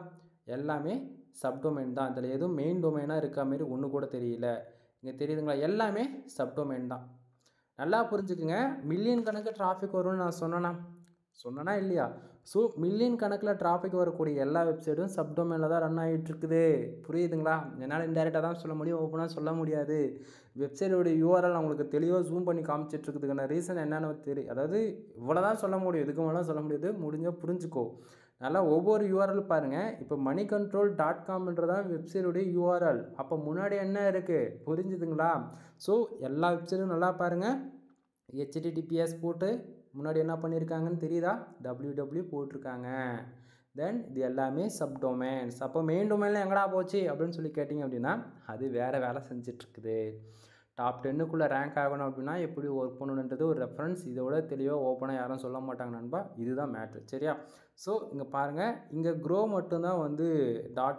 எல்லாமே சப்டொமைன் தான். இதில் எதுவும் மெயின் டொமைனாக இருக்க மாரி ஒன்று கூட தெரியல. இங்கே தெரியுதுங்களா? எல்லாமே சப்டொமைன் தான். நல்லா புரிஞ்சுக்குங்க. மில்லியன் கணக்கு டிராஃபிக் வரும்னு நான் சொன்னேனா இல்லையா? ஸோ மில்லியன் கணக்கில் டிராஃபிக் வரக்கூடிய எல்லா வெப்சைட்டும் சப்டொமைனில் தான் ரன் ஆகிட்டுருக்குது. புரியுதுங்களா? என்னால் இன்டெரக்டாக தான் சொல்ல முடியும், ஓப்பனாக சொல்ல முடியாது. வெப்சைட்டோடைய யூஆர்எல் அவங்களுக்கு தெளிவாக ஜூம் பண்ணி காமிச்சிட்ருக்குதுக்கான ரீசன் என்னென்னு தெரியும். அதாவது இவ்வளோ தான் சொல்ல முடியும், இதுக்கு மேலே சொல்ல முடியாது. முடிஞ்சால் புரிஞ்சுக்கோ. நல்லா ஒவ்வொரு யூஆர்எல் பாருங்கள். இப்போ moneycontrol.comன்றதான் வெப்சைட்டோடைய யூஆர்எல். அப்போ முன்னாடி என்ன இருக்குது புரிஞ்சுதுங்களா? ஸோ எல்லா வெப்சைட்டும் நல்லா பாருங்கள். HTTPS போட்டு முன்னாடி என்ன பண்ணியிருக்காங்கன்னு தெரியுதா? www போட்டிருக்காங்க. தென் இது எல்லாமே சப்டொமைன்ஸ். அப்போ மெயின் டொமைனில் எங்கடா போச்சு அப்படின்னு சொல்லி கேட்டிங்க அப்படின்னா அது வேறு வேலை செஞ்சிட்ருக்குது. டாப் 10க்குள்ளே ரேங்க் ஆகணும் அப்படின்னா எப்படி ஒர்க் பண்ணணுன்றது ஒரு ரெஃபரன்ஸ். இதோட தெளிவாக ஓப்பனாக யாரும் சொல்ல மாட்டாங்க நண்பா. இதுதான் மேட்ரு சரியா. ஸோ இங்கே பாருங்கள், இங்கே க்ரோ மட்டும்தான் வந்து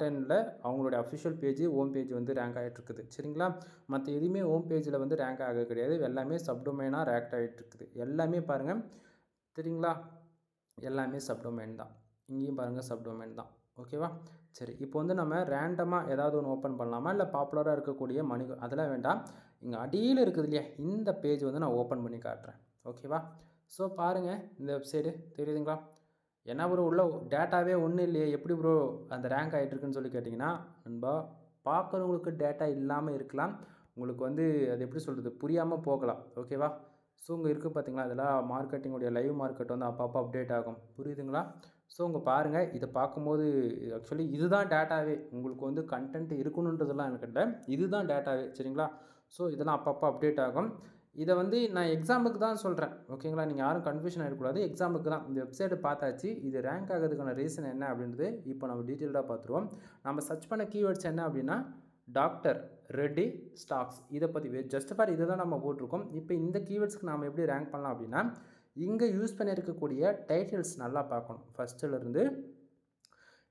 .inல அவங்களுடைய அஃபிஷியல் பேஜ் ஹோம் பேஜ் வந்து ரேங்க் ஆகிட்டு இருக்குது சரிங்களா. மற்ற எதுவுமே ஹோம் பேஜில் வந்து ரேங்க் ஆக கிடையாது. எல்லாமே சப்டொமைனாக ரேங்க் ஆகிட்டு இருக்குது. எல்லாமே பாருங்கள் சரிங்களா, எல்லாமே சப்டொமைன் தான். இங்கேயும் பாருங்கள் சப்டொமைன் தான். ஓகேவா. சரி, இப்போ வந்து நம்ம ரேண்டமாக ஏதாவது ஒன்று ஓப்பன் பண்ணலாமா, இல்லை பாப்புலராக இருக்கக்கூடிய அதெல்லாம் வேண்டாம். இங்கே அடியில் இருக்குது இல்லையா, இந்த பேஜ் வந்து நான் ஓப்பன் பண்ணி காட்டுறேன். ஓகேவா. ஸோ பாருங்கள், இந்த வெப்சைடு தெரியுதுங்களா. ஏன்னா ப்ரோ உள்ள டேட்டாவே ஒன்றும் இல்லையே, எப்படி ப்ரோ அந்த ரேங்க் ஆகிட்டுருக்குன்னு சொல்லி கேட்டிங்கன்னா நண்பா, பார்க்குறவங்களுக்கு டேட்டா இல்லாமல் இருக்கலாம். உங்களுக்கு வந்து அது எப்படி சொல்கிறது புரியாமல் போகலாம். ஓகேவா. ஸோ இங்கே இருக்குது பார்த்தீங்களா, அதெல்லாம் மார்க்கெட்டிங்குடைய லைவ் மார்க்கெட் வந்து அப்பப்போ அப்டேட் ஆகும். புரியுதுங்களா. ஸோ இங்கே பாருங்கள், இதை பார்க்கும்போது ஆக்சுவலி இதுதான் டேட்டாவே. உங்களுக்கு வந்து கண்டென்ட் இருக்கணுன்றதெல்லாம் எனக்கு இல்லை, இதுதான் டேட்டாவே சரிங்களா. ஸோ இதெல்லாம் அப்பப்போ அப்டேட் ஆகும். இதை வந்து நான் எக்ஸாம்பிளுக்கு தான் சொல்கிறேன். ஓகேங்களா. நீங்கள் யாரும் கன்ஃபியூஷன் ஆகிடக்கூடாது. எக்ஸாம்பிளுக்கு தான் இந்த வெப்சைட்டை பார்த்தாச்சு. இது ரேங்க் ஆகிறதுக்கான ரீசன் என்ன அப்படின்றது இப்போ நம்ம டீட்டெயில்டாக பார்த்துருவோம். நம்ம சர்ச் பண்ண கீவேர்ட்ஸ் என்ன அப்படின்னா டாக்டர் ரெட்டி ஸ்டாக்ஸ். இதை பற்றி ஜஸ்ட் ஃபார் இதை தான் நம்ம போட்டிருக்கோம். இப்போ இந்த கீவேர்ட்ஸ்க்கு நாம் எப்படி ரேங்க் பண்ணலாம் அப்படின்னா, இங்கே யூஸ் பண்ணியிருக்கக்கூடிய டைட்டில்ஸ் நல்லா பார்க்கணும். ஃபஸ்ட்டிலேருந்து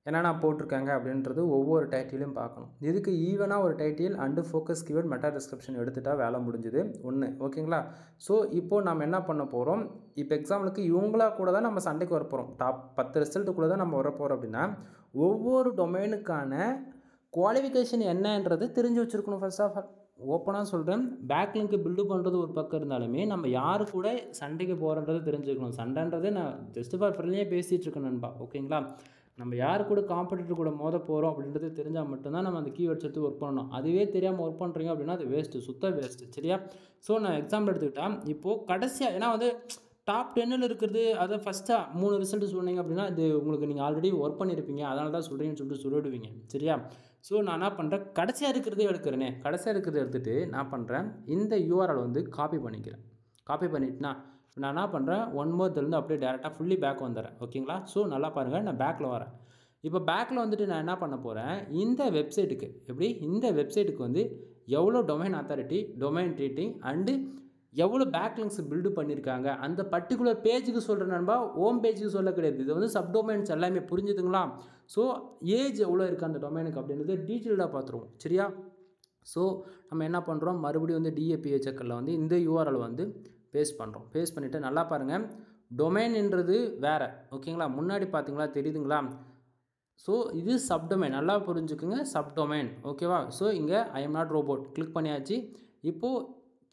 என்னென்ன போட்டிருக்காங்க அப்படின்றது ஒவ்வொரு டைட்டிலையும் பார்க்கணும். இதுக்கு ஈவனாக ஒரு title and focus keyword meta description எடுத்துகிட்டா வேலை முடிஞ்சுது ஒன்று. ஓகேங்களா. ஸோ இப்போது நம்ம என்ன பண்ண போகிறோம், இப்போ எக்ஸாம்பிளுக்கு இவங்களா கூட தான் நம்ம சண்டைக்கு வர போகிறோம். டாப் 10 ரிசல்ட்டுக்குள்ளே தான் நம்ம வர போகிறோம் அப்படின்னா, ஒவ்வொரு டொமைனுக்கான குவாலிஃபிகேஷன் என்னன்றது தெரிஞ்சு வச்சுருக்கணும். ஃபர்ஸ்ட் ஆஃப் ஆல் ஓப்பனாக சொல்கிறேன், பேக் லிங்க் பில்டு பண்ணுறது ஒரு பக்கம் இருந்தாலுமே நம்ம யார் கூட சண்டைக்கு போகிறன்றது தெரிஞ்சுக்கணும். சண்டைன்றது நான் ஜஸ்ட் ஃபார் ஃப்ரெண்ட்லியாக பேசிகிட்டு இருக்கேன் நண்பா. ஓகேங்களா. நம்ம யார் கூட காம்படிட்டர் கூட மோத போகிறோம் அப்படின்றது தெரிஞ்சால் மட்டும்தான் நம்ம அந்த கீவேர்ட்ஸ் எடுத்து ஒர்க் பண்ணணும். அதுவே தெரியாமல் ஒர்க் பண்ணுறீங்க அப்படின்னா அது வேஸ்ட்டு, சுத்த வேஸ்ட்டு சரியா. ஸோ நான் எக்ஸாம்பிள் எடுத்துக்கிட்டால் இப்போது கடைசியாக ஏன்னா வந்து டாப் 10ல் இருக்கிறது அதை ஃபஸ்ட்டாக 3 ரிசல்ட் சொன்னீங்க அப்படின்னா இது உங்களுக்கு நீங்கள் ஆல்ரெடி ஒர்க் பண்ணியிருப்பீங்க, அதனால தான் சொல்கிறீங்கன்னு சொல்லிட்டு சொல்லிவிடுவீங்க சரியா. ஸோ நான் என்ன பண்ணுறேன், கடைசியாக இருக்கிறதே எடுக்கிறேனே, கடைசியாக இருக்கிறத எடுத்துகிட்டு நான் பண்ணுறேன், இந்த யூஆர்எல் வந்து காப்பி பண்ணிக்கிறேன். காப்பி பண்ணிட்டுனா நான் என்ன பண்ணுறேன், ஒன் மோர்லேருந்து அப்படியே டேரெக்டாக ஃபுல்லி பேக் வந்துடுறேன். ஓகேங்களா. ஸோ நல்லா பாருங்கள், நான் பேக்கில் வரேன். இப்போ பேக்கில் வந்துட்டு நான் என்ன பண்ண போகிறேன், இந்த வெப்சைட்டுக்கு எப்படி இந்த வெப்சைட்டுக்கு வந்து எவ்வளோ domain authority, domain rating and எவ்வளோ பேக்லிங்ஸ் பில்டு பண்ணியிருக்காங்க அந்த பர்டிகுலர் பேஜுக்கு சொல்கிற நண்பா, ஹோம் பேஜுக்கு சொல்ல கிடையாது. இது வந்து சப்டொமைன்ஸ் எல்லாமே புரிஞ்சுதுங்களா. ஸோ ஏஜ் எவ்வளோ இருக்குது அந்த டொமைனுக்கு அப்படின்றது டீட்டெயில்டாக பார்த்துருவோம் சரியா. ஸோ நம்ம என்ன பண்ணுறோம், மறுபடியும் வந்து டிஏபிஹெச்எக்கில் வந்து இந்த யூஆர்எல் வந்து பேஸ்ட் பண்ணுறோம். பேஸ்ட் பண்ணிவிட்டு நல்லா பாருங்கள், டொமைன்ன்றது வேறு. ஓகேங்களா. முன்னாடி பார்த்தீங்களா தெரியுதுங்களா. ஸோ இது சப்டொமைன், நல்லா புரிஞ்சுக்குங்க, சப்டொமைன். ஓகேவா. ஸோ இங்கே I am not robot click பண்ணியாச்சு. இப்போது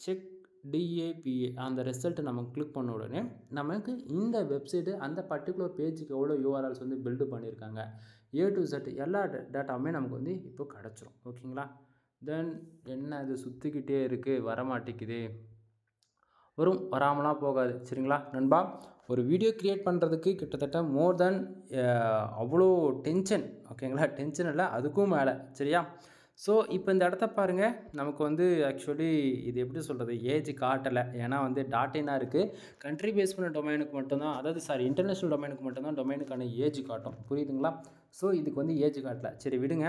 செக் டிஏபிஏ அந்த ரிசல்ட்டை நம்ம கிளிக் பண்ண உடனே நமக்கு இந்த வெப்சைட்டு அந்த பர்டிகுலர் பேஜுக்கு எவ்வளோ யூஆர்எல்ஸ் வந்து பில்டு பண்ணியிருக்காங்க A to Z எல்லா டேட்டாவுமே நமக்கு வந்து இப்போ கிடச்சிரும். ஓகேங்களா. தென் என்ன இது சுற்றிக்கிட்டே இருக்குது, வரமாட்டேங்குது, வரும், வராமலாம் போகாது சரிங்களா நண்பா. ஒரு வீடியோ க்ரியேட் பண்ணுறதுக்கு கிட்டத்தட்ட மோர் தென் அவ்வளோ டென்ஷன். ஓகேங்களா. டென்ஷன் இல்லை, அதுக்கும் மேலே சரியா. ஸோ இப்போ இந்த இடத்த பாருங்கள், நமக்கு வந்து ஆக்சுவலி இது எப்படி சொல்கிறது, ஏஜ் காட்டலை. ஏன்னா வந்து டாட்டினாக இருக்குது. கண்ட்ரி பேஸ் பண்ண டொமைனுக்கு மட்டும்தான், அதாவது இன்டர்நேஷ்னல் டொமைனுக்கு மட்டும்தான் டொமைனுக்கான ஏஜ் காட்டும். புரியுதுங்களா. ஸோ இதுக்கு வந்து ஏஜ் காட்டலை. சரி விடுங்க.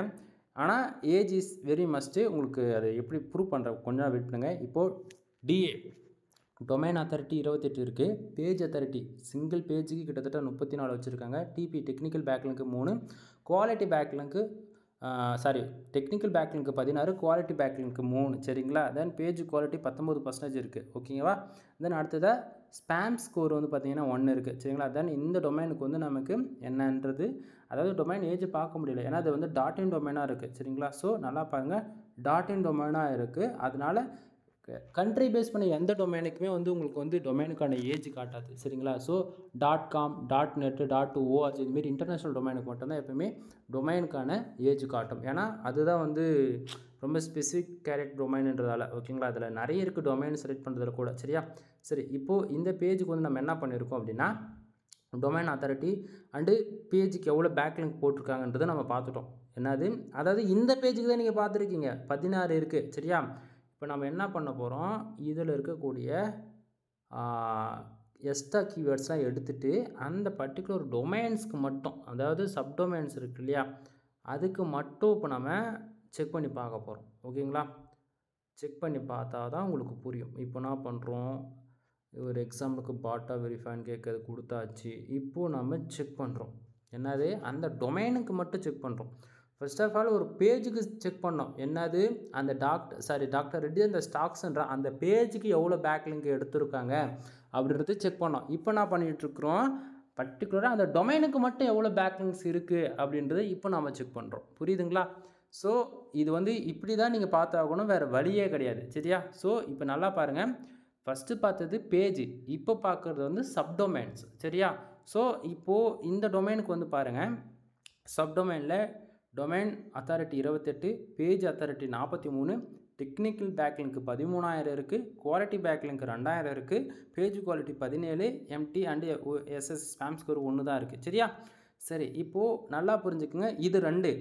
ஆனால் ஏஜ் இஸ் வெரி மஸ்ட்டு. உங்களுக்கு அதை எப்படி ப்ரூவ் பண்ணுற கொஞ்சம் வெயிட் பண்ணுங்கள். இப்போது டிஏ டொமைன் அத்தாரிட்டி 28 இருக்குது. பேஜ் அத்தாரிட்டி சிங்கிள் பேஜுக்கு கிட்டத்தட்ட 34 வச்சுருக்காங்க. DP technical backlink 3, quality backlink technical backlink 16, quality backlink 3 சரிங்களா. தென் பேஜ் குவாலிட்டி 19% இருக்குது. ஓகேவா. தென் அடுத்ததாக ஸ்பேம் ஸ்கோர் வந்து பார்த்திங்கன்னா 1 இருக்குது சரிங்களா. தென் இந்த டொமைனுக்கு வந்து நமக்கு என்னன்றது, அதாவது டொமைன் ஏஜ் பார்க்க முடியல ஏன்னா அது வந்து .in டொமைனாக இருக்குது சரிங்களா. ஸோ நல்லா பாருங்கள், .in டொமைனாக இருக்குது. அதனால் கண்ட்ரி பேஸ் பண்ண எந்த டொமைனுக்குமே வந்து உங்களுக்கு வந்து டொமைனுக்கான ஏஜ் காட்டாது சரிங்களா. ஸோ .com, .net, .org இதுமாரி இன்டர்நேஷ்னல் டொமைனுக்கு மட்டும்தான் எப்போயுமே டொமைனுக்கான ஏஜ் காட்டும். ஏன்னா அதுதான் வந்து ரொம்ப ஸ்பெசிஃபிக் கேரக்ட் டொமைன்ன்றதால. ஓகேங்களா. அதில் நிறைய இருக்குது டொமைன் செலக்ட் பண்ணுறதுல கூட சரியா. சரி இப்போது இந்த பேஜுக்கு வந்து நம்ம என்ன பண்ணியிருக்கோம் அப்படின்னா, டொமைன் அத்தாரிட்டி அண்டு பேஜுக்கு எவ்வளோ பேக்லிங்க் போட்டிருக்காங்கன்றதை நம்ம பார்த்துட்டோம். என்னது, அதாவது இந்த பேஜுக்கு தான் நீங்கள் பார்த்துருக்கீங்க, 16 இருக்குது சரியா. இப்போ நம்ம என்ன பண்ண போகிறோம், இதில் இருக்கக்கூடிய எக்ஸ்ட்ரா கீவேர்ட்ஸ்லாம் எடுத்துகிட்டு அந்த பர்டிகுலர் டொமைன்ஸ்க்கு மட்டும், அதாவது சப்டொமைன்ஸ் இருக்குது இல்லையா, அதுக்கு மட்டும் இப்போ நம்ம செக் பண்ணி பார்க்க போகிறோம். ஓகேங்களா. செக் பண்ணி பார்த்தா தான் உங்களுக்கு புரியும். இப்போ என்ன பண்ணுறோம், ஒரு எக்ஸாம்பிளுக்கு பாட்டா வெரிஃபைன்னு கேட்குறது கொடுத்தாச்சு. இப்போது நம்ம செக் பண்ணுறோம். என்னது, அந்த டொமைனுக்கு மட்டும் செக் பண்ணுறோம். ஃபர்ஸ்ட் ஆஃப் ஆல் ஒரு பேஜுக்கு செக் பண்ணோம். என்னது, அந்த டாக்டர் ரெட்டி அந்த ஸ்டாக்ஸ்ன்ற அந்த பேஜுக்கு எவ்வளோ பேக்லிங்க் எடுத்திருக்காங்க அப்படின்றது செக் பண்ணோம். இப்போ என்ன பண்ணிகிட்ருக்குறோம், பர்டிகுலராக அந்த டொமைனுக்கு மட்டும் எவ்வளோ பேக்லிங்க்ஸ் இருக்குது அப்படின்றத இப்போ நம்ம செக் பண்ணுறோம். புரியுதுங்களா? ஸோ இது வந்து இப்படி தான் நீங்கள் பார்த்தாகணும், வேறு வழியே கிடையாது. சரியா? ஸோ இப்போ நல்லா பாருங்கள், ஃபஸ்ட்டு பார்த்தது பேஜ், இப்போ பார்க்குறது வந்து சப்டொமைன்ஸ். சரியா? ஸோ இப்போது இந்த டொமைனுக்கு வந்து பாருங்கள், சப்டொமைனில் domain authority 28, page authority 43, technical backlink 13,000 இருக்குது, குவாலிட்டி பேக்லிங்க் 2,000 இருக்குது, page quality 17, MT and SS spam score 1 தான் இருக்குது. சரியா? சரி, இப்போது நல்லா புரிஞ்சுக்குங்க, இது 2.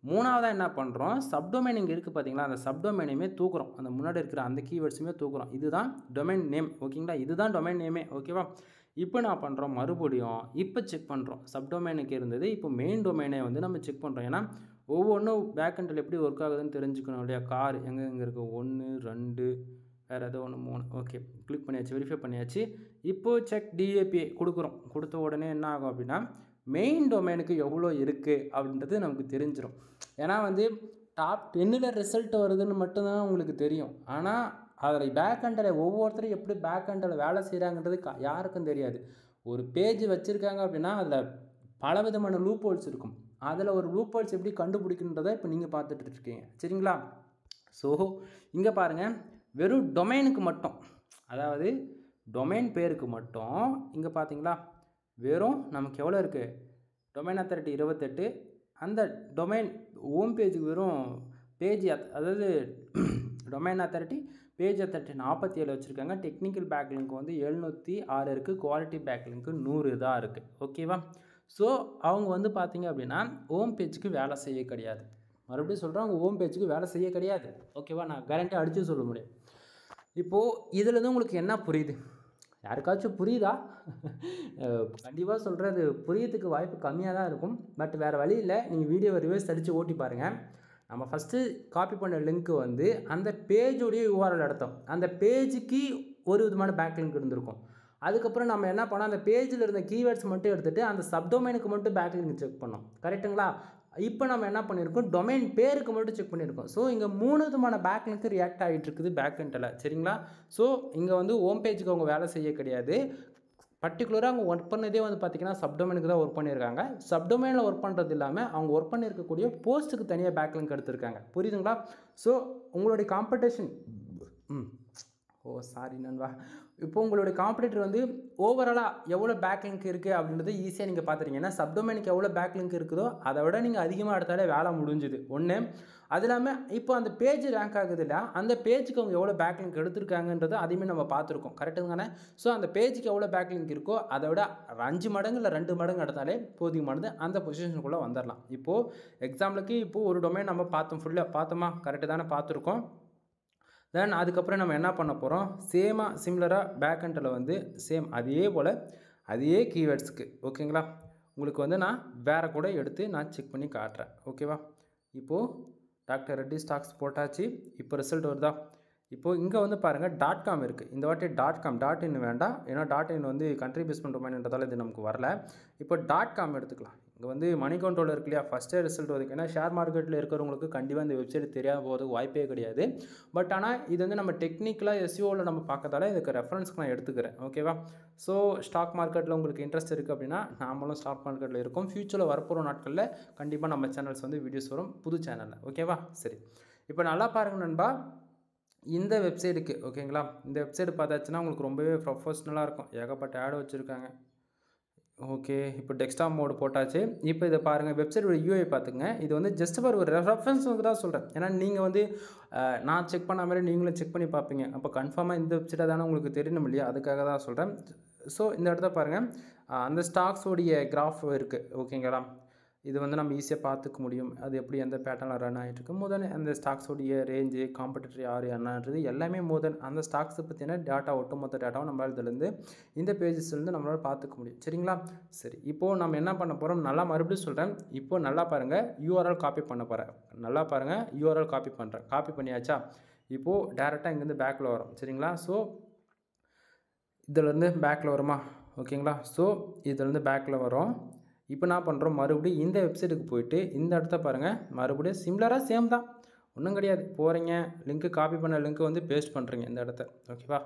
மூணாவதாக என்ன பண்ணுறோம், சப்டொமைன் இங்கே இருக்குது பார்த்தீங்களா, அந்த சப்டொமைனையுமே தூக்குறோம். அந்த முன்னாடி இருக்கிற அந்த கீவேர்ட்ஸுமே தூக்குறோம். இதுதான் டொமைன் நேம். ஓகேங்களா? இதுதான் டொமைன் நேமே. ஓகேவா? இப்போ நான் பண்ணுறோம், மறுபடியும் இப்போ செக் பண்ணுறோம். சப்டொமைனுக்கு இருந்தது, இப்போ மெயின் டொமைனை வந்து நம்ம செக் பண்ணுறோம். ஏன்னா ஒவ்வொன்றும் பேக்கெண்டில் எப்படி ஒர்க் ஆகுதுன்னு தெரிஞ்சுக்கணும் இல்லையா. கார் எங்கே இருக்குது, 1 2 வேறு ஏதோ ஒன்று 3. ஓகே, கிளிக் பண்ணியாச்சு, வெரிஃபை பண்ணியாச்சு. இப்போது செக் டிஏபி கொடுக்குறோம். கொடுத்த உடனே என்ன ஆகும் அப்படின்னா, மெயின் டொமைனுக்கு எவ்வளோ இருக்குது அப்படின்றது நமக்கு தெரிஞ்சிடும். ஏன்னா வந்து டாப் 10ல் ரிசல்ட் வருதுன்னு மட்டும்தான் உங்களுக்கு தெரியும். ஆனால் அதில் பேக்கெண்டில் ஒவ்வொருத்தரும் எப்படி பேக்கெண்டில் வேலை செய்கிறாங்கன்றது யாருக்கும் தெரியாது. ஒரு பேஜ் வச்சுருக்காங்க அப்படின்னா அதில் பலவிதமான லூப் ஹோல்ஸ் இருக்கும். அதில் ஒரு லூப் ஹோல்ஸ் எப்படி கண்டுபிடிக்கின்றதை இப்போ நீங்கள் பார்த்துட்டு இருக்கீங்க. சரிங்களா? ஸோ இங்கே பாருங்கள், வெறும் டொமைனுக்கு மட்டும், அதாவது டொமைன் பேருக்கு மட்டும் இங்கே பார்த்தீங்களா, வெறும் நமக்கு எவ்வளோ இருக்குது, டொமைன் அத்தாரிட்டி 28, அந்த டொமைன் ஹோம் பேஜுக்கு வெறும் பேஜ் அதாவது டொமைன் அத்தாரிட்டி பேஜ் அத்தாரிட்டி 47 வச்சுருக்காங்க. டெக்னிக்கல் பேக்லிங்க் வந்து 706 இருக்குது, குவாலிட்டி பேக்லிங்க்கு 100 தான் இருக்குது. ஓகேவா? ஸோ அவங்க வந்து பார்த்திங்க அப்படின்னா ஹோம் பேஜுக்கு வேலை செய்ய கிடையாது. மறுபடியும் சொல்கிறேன், அவங்க ஹோம் பேஜுக்கு வேலை செய்ய கிடையாது. ஓகேவா? நான் கேரண்டி அடித்து சொல்ல முடியும். இப்போது இதில் உங்களுக்கு என்ன புரியுது? யாருக்காச்சும் புரியுதா? கண்டிப்பாக சொல்கிறது, புரியறதுக்கு வாய்ப்பு கம்மியாக தான் இருக்கும். பட் வேறு வழி இல்லை, நீங்கள் வீடியோவை ரிவர்ஸ் அடித்து ஓட்டி பாருங்கள். நம்ம ஃபஸ்ட்டு காப்பி பண்ண லிங்க்கு வந்து அந்த பேஜோடைய யூஆர்எல் எடுத்தோம். அந்த பேஜுக்கு ஒரு விதமான பேக்லிங்க் இருந்திருக்கும். அதுக்கப்புறம் நம்ம என்ன பண்ணோம், அந்த பேஜில் இருந்த கீவேர்ட்ஸ் மட்டும் எடுத்துகிட்டு அந்த சப்டொமைனுக்கு மட்டும் பேக்லிங்க் செக் பண்ணோம். கரெக்டுங்களா? இப்போ நம்ம என்ன பண்ணியிருக்கோம், டொமைன் பேருக்கு மட்டும் செக் பண்ணியிருக்கோம். ஸோ இங்கே 3 விதமான பேக்லிங்க்கு ரியாக்ட் ஆகிட்டு இருக்குது பேக்கெண்டில். சரிங்களா? ஸோ இங்கே வந்து ஹோம் பேஜுக்கு அவங்க வேலை செய்ய கிடையாது. பர்டிகுலராக அவங்க ஒர்க் பண்ணதே வந்து பார்த்திங்கன்னா சப்டொமைனுக்கு தான் ஒர்க் பண்ணியிருக்காங்க. சப்டொமைனில் ஒர்க் பண்ணுறது இல்லாமல் அவங்க ஒர்க் பண்ணியிருக்கக்கூடிய போஸ்ட்டுக்கு தனியாக பேக்லிங்க் எடுத்திருக்காங்க. புரியுதுங்களா? ஸோ உங்களுடைய காம்படிஷன் சாரி நண்பா, இப்போ உங்களுடைய காம்படிட்டர் வந்து ஓவராலாக எவ்வளோ பேக்லிங்க் இருக்குது அப்படின்றது ஈஸியாக நீங்கள் பார்த்துறீங்க. ஏன்னா சப்டொமைனுக்கு எவ்வளோ பேக்லிங்க் இருக்குதோ அதை விட நீங்கள் அதிகமாக எடுத்தாலே வேலை முடிஞ்சுது ஒன்று. அது இல்லாமல் இப்போ அந்த பேஜ் ரேங்க் ஆகுது இல்லை, அந்த பேஜுக்கு அவங்க எவ்வளோ பேக்லிங்க் எடுத்திருக்காங்கன்றது அதையுமே நம்ம பார்த்துருக்கோம். கரெக்டுங்க? ஸோ அந்த பேஜுக்கு எவ்வளோ பேக்லிங்க் இருக்கோ அதை விட 5 மடங்கு இல்லை 2 மடங்கு எடுத்தாலே போதியமானது, அந்த பொசிஷனுக்குள்ளே வந்துடலாம். இப்போது எக்ஸாம்பிளுக்கு இப்போது ஒரு டொமைன் நம்ம பார்த்தோம், ஃபுல்லாக பார்த்தோமா, கரெக்டு தானே பார்த்துருக்கோம். தென் அதுக்கப்புறம் நம்ம என்ன பண்ண போகிறோம், சிமிலராக பேக்கெண்டில் வந்து சேம் அதே போல் அதே கீவேர்ட்ஸுக்கு. ஓகேங்களா? உங்களுக்கு வந்து நான் வேறு கூட எடுத்து நான் செக் பண்ணி காட்டுறேன். ஓகேவா? இப்போது டாக்டர் ரெட்டி ஸ்டாக்ஸ் போட்டாச்சு. இப்போ ரிசல்ட் வருதா? இப்போது இங்கே வந்து பாருங்கள் .com இருக்குது. இந்த வாட்டி .in வேண்டாம், ஏன்னா .in வந்து கண்ட்ரி பேஸ்மெண்ட் டொமைன்றதால இது நமக்கு வரல. இப்போ .com எடுத்துக்கலாம். இங்கே வந்து மணி கண்ட்ரோல் இருக்கு இல்லையா, ஃபஸ்ட்டே ரிசல்ட் வருது. ஏன்னா ஷேர் மார்க்கெட்டில் இருக்கிறவங்களுக்கு கண்டிப்பாக இந்த வெப்சைட் தெரியாத போகிறதுக்கு வாய்ப்பே கிடையாது. பட் ஆனால் இது வந்து நம்ம டெக்னிக்கலாக எஸ்இஓவில் நம்ம பார்க்கறதால இதுக்கு ரெஃபரன்ஸ்க்கு நான் எடுத்துக்கிறேன். ஓகேவா? ஸோ ஸ்டாக் மார்க்கெட்டில் உங்களுக்கு இன்ட்ரெஸ்ட் இருக்குது அப்படின்னா நாமளும் ஸ்டாக் மார்க்கெட்டில் இருக்கோம். ஃப்யூச்சரில் வரப்போகிற நாட்களில் கண்டிப்பாக நம்ம சேனல்ஸ் வந்து வீடியோஸ் வரும், புது சேனலில். ஓகேவா? சரி, இப்போ நல்லா பாருங்கள் நண்பா, இந்த வெப்சைட்டுக்கு. ஓகேங்களா? இந்த வெப்சைட் பார்த்தாச்சுன்னா உங்களுக்கு ரொம்பவே ப்ரொஃபஷ்னலாக இருக்கும். ஏகப்பட்ட ஆட் வச்சுருக்காங்க. ஓகே, இப்போ டெஸ்க்டாப் மோடு போட்டாச்சு. இப்போ இதை பாருங்கள், வெப்சைட்டோட யூஐ பார்த்துங்க. இது வந்து ஜஸ்ட் ஃபார் ஒரு ரெஃபரன்ஸுக்கு தான் சொல்கிறேன். ஏன்னா நீங்கள் வந்து நான் செக் பண்ண மாதிரி நீங்களும் செக் பண்ணி பார்ப்பீங்க. அப்போ கன்ஃபார்மாக இந்த வெப்சைட்டாக தானே உங்களுக்கு தெரியணும் இல்லையா, அதுக்காக தான் சொல்கிறேன். ஸோ இந்த இடத்த பாருங்கள், அந்த ஸ்டாக்ஸோடைய கிராஃப் இருக்குது. ஓகேங்களா? இது வந்து நம்ம ஈஸியாக பார்த்துக்க முடியும், அது எப்படி எந்த பேட்டர்னில் ரன் ஆகிட்டுருக்கு. முதல் அந்த ஸ்டாக்ஸோடைய ரேஞ்சு, காம்படிட்டர் யார் என்னன்றது எல்லாமே அந்த ஸ்டாக்ஸை பற்றின டேட்டா, ஒட்டுமொத்த டேட்டாவும் நம்மளால் இதுலேருந்து இந்த பேஜஸ்லேருந்து நம்மளால் பார்த்துக்க முடியும். சரிங்களா? சரி, இப்போது நம்ம என்ன பண்ண போகிறோம், நல்லா மறுபடியும் சொல்கிறேன். இப்போது நல்லா பாருங்கள், யூஆர்எல் காப்பி பண்ண போகிறேன். நல்லா பாருங்கள், யூஆர்எல் காப்பி பண்ணுறேன். காப்பி பண்ணியாச்சா? இப்போது டேரெக்டாக இங்கேருந்து பேக்கில் வரும் சரிங்களா. ஸோ இதிலேருந்து பேக்கில் வருமா ஓகேங்களா. ஸோ இதிலேருந்து பேக்கில் வரும். இப்போ என்ன பண்ணுறோம், மறுபடியும் இந்த வெப்சைட்டுக்கு போயிட்டு இந்த இடத்த பாருங்கள், மறுபடியும் சிமிலராக சேம் தான், ஒன்றும் கிடையாது. போகிறீங்க, லிங்க்கு காப்பி பண்ண லிங்க்கு வந்து பேஸ்ட் பண்ணுறீங்க இந்த இடத்த. ஓகேவா,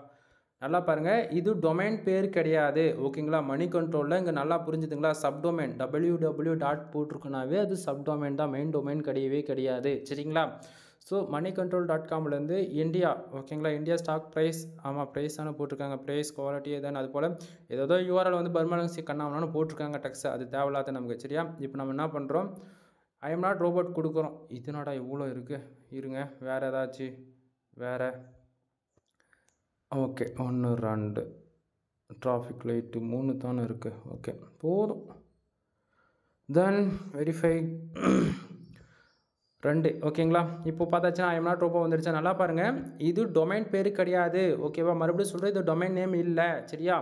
நல்லா பாருங்கள். இது டொமைன் பேர் கிடையாது ஓகேங்களா. மணி கண்ட்ரோலில் இங்கே நல்லா புரிஞ்சுதுங்களா. சப்டொமைன் www டாட் போட்டிருக்குனாவே அது சப்டொமைன் தான், மெயின் டொமைன் கிடையவே கிடையாது சரிங்களா. ஸோ moneycontrol.comலேருந்து இந்தியா ஓகேங்களா, இந்தியா ஸ்டாக் ப்ரைஸ், ஆமாம் ப்ரைஸ் தானே போட்டிருக்காங்க, ப்ரைஸ் குவாலிட்டி எதானு அது போல் ஏதோ யூஆர்எல் வந்து பர்மலன்சி கண்ணாமனான்னு போட்டிருக்காங்க டெக்ஸ், அது தேவையில்லாத நமக்கு சரியா. இப்போ நம்ம என்ன பண்ணுறோம், ஐ எம் நாட் ரோபோட் கொடுக்குறோம். இதனடா இவ்வளோ இருக்குது, இருங்க வேறு ஏதாச்சும் வேறு. ஓகே 1 2 டிராஃபிக் லைட்டு 3 தானே இருக்குது, ஓகே போதும். தென் வெரிஃபை 2 ஓகேங்களா. இப்போ பார்த்தாச்சுன்னா ஐ எம் நாட் ரோபோ வந்துடுச்சா, நல்லா பாருங்கள். இது டொமைன் பேர் கிடையாது ஓகேவா. மறுபடியும் சொல்கிறேன், இது டொமைன் நேம் இல்லை சரியா.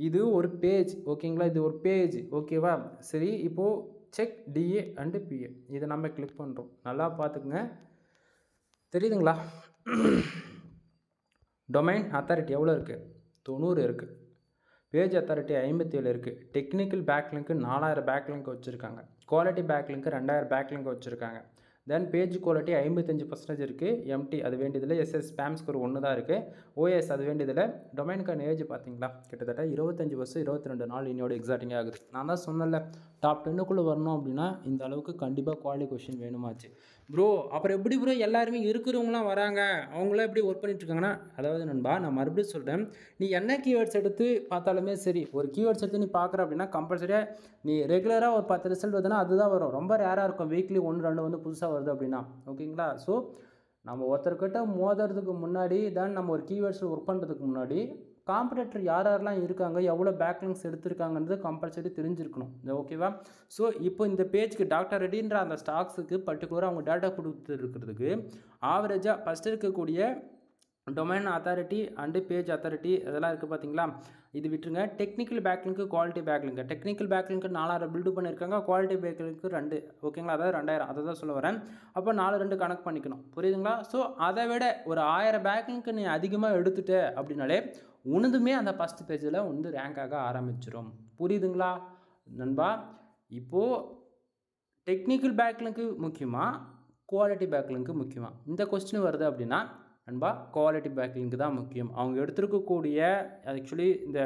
இது ஒரு பேஜ் ஓகேங்களா, இது ஒரு பேஜ் ஓகேவா. சரி, இப்போது செக் டிஏ அண்டு பிஏ இதை நம்ம கிளிக் பண்ணுறோம். நல்லா பார்த்துக்குங்க, தெரியுதுங்களா. டொமைன் அத்தாரிட்டி எவ்வளோ இருக்குது, 90 இருக்குது. பேஜ் அத்தாரிட்டி 57 இருக்குது. டெக்னிக்கல் பேக்லிங்க்கு 4000 பேக்லிங்க் வச்சுருக்காங்க. குவாலிட்டி பேக்லிங்க்கு 2000 பேக்லிங்க் வச்சுருக்காங்க. தென் பேஜ் குவாலிட்டி 55% இருக்குது. எம்டி அது வேண்டியதில்லை. எஸ்எஸ் ஸ்பேம் ஸ்கோர் 1 தான் இருக்குது. ஓஎஸ் அது வேண்டியதில்லை. டொமைனுக்கான ஏஜ் பார்த்தீங்களா, கிட்டத்தட்ட 25 வருஷம் 22 நாள் இன்னோட எக்ஸாக்டிங்காக ஆகுது. நான் தான் சொன்னல, டாப் 10க்குள்ளே வரணும் அப்படின்னா இந்த அளவுக்கு கண்டிப்பாக குவாலிட்டி கொஷின் வேணுமாச்சு ப்ரோ. அப்புறம் எப்படி ப்ரோ எல்லாருமே இருக்கிறவங்களாம் வராங்க, அவங்களாம் எப்படி ஒர்க் பண்ணிட்டுருக்காங்கன்னா, அதாவது நண்பா நான் மறுபடியும் சொல்கிறேன், நீ என்ன கீவேர்ட்ஸ் எடுத்து பார்த்தாலுமே சரி, ஒரு கீவேர்ட்ஸ் எடுத்து நீ பார்க்குற அப்படின்னா கம்பல்சரியாக நீ ரெகுலராக ஒரு 10 ரிசல்ட் வருதுன்னா அதுதான் வரும். ரொம்ப ரேராக இருக்கும் வீக்லி 1 2 வந்து புதுசாக வருது அப்படின்னா ஓகேங்களா. ஸோ நம்ம ஒருத்தர்கிட்ட மோதுறதுக்கு முன்னாடி தான், நம்ம ஒரு கீவேர்ட்ஸில் ஒர்க் பண்ணுறதுக்கு முன்னாடி காம்படிட்டர் யார் யாரெல்லாம் இருக்காங்க, எவ்வளோ பேக்லிங்ஸ் எடுத்திருக்காங்கன்றது கம்பல்சரி தெரிஞ்சிருக்கணும் ஓகேவா. ஸோ இப்போ இந்த பேஜ்க்கு டாக்டர் ரெட்டின்ற அந்த ஸ்டாக்ஸுக்கு பர்டிகுலராக அவங்க டேட்டா கொடுத்துருக்கிறதுக்கு ஆவரேஜாக ஃபஸ்ட்டு இருக்கக்கூடிய domain authority and page authority இதெல்லாம் இருக்குது பார்த்தீங்களா. இது விட்டுருங்க. Technical பேக்லிங்க்கு quality backlink, technical பேக்லிங்க்கு 4000 build பண்ணியிருக்காங்க, குவாலிட்டி பேக்லிங்க்கு 2 ஓகேங்களா, அதாவது 2000, அதை தான் சொல்ல வரேன். அப்போ 4 2 கணக்கு பண்ணிக்கணும், புரியுதுங்களா. ஸோ அதை விட ஒரு 1000 பேக்லிங்க்கு நீ அதிகமாக எடுத்துட்ட அப்படின்னாலே உனதுமே அந்த ஃபஸ்ட் பேஜில் வந்து ரேங்க் ஆக ஆரம்பிச்சிடும், புரியுதுங்களா நண்பா. இப்போது டெக்னிக்கல் பேக்லிங்க்கு முக்கியமா குவாலிட்டி பேக்லிங்க்கு முக்கியமா, இந்த கொஸ்டின் வருது அப்படின்னா நண்பா குவாலிட்டி பேக்லிங்க்கு தான் முக்கியம். அவங்க எடுத்துருக்கக்கூடிய ஆக்சுவலி இந்த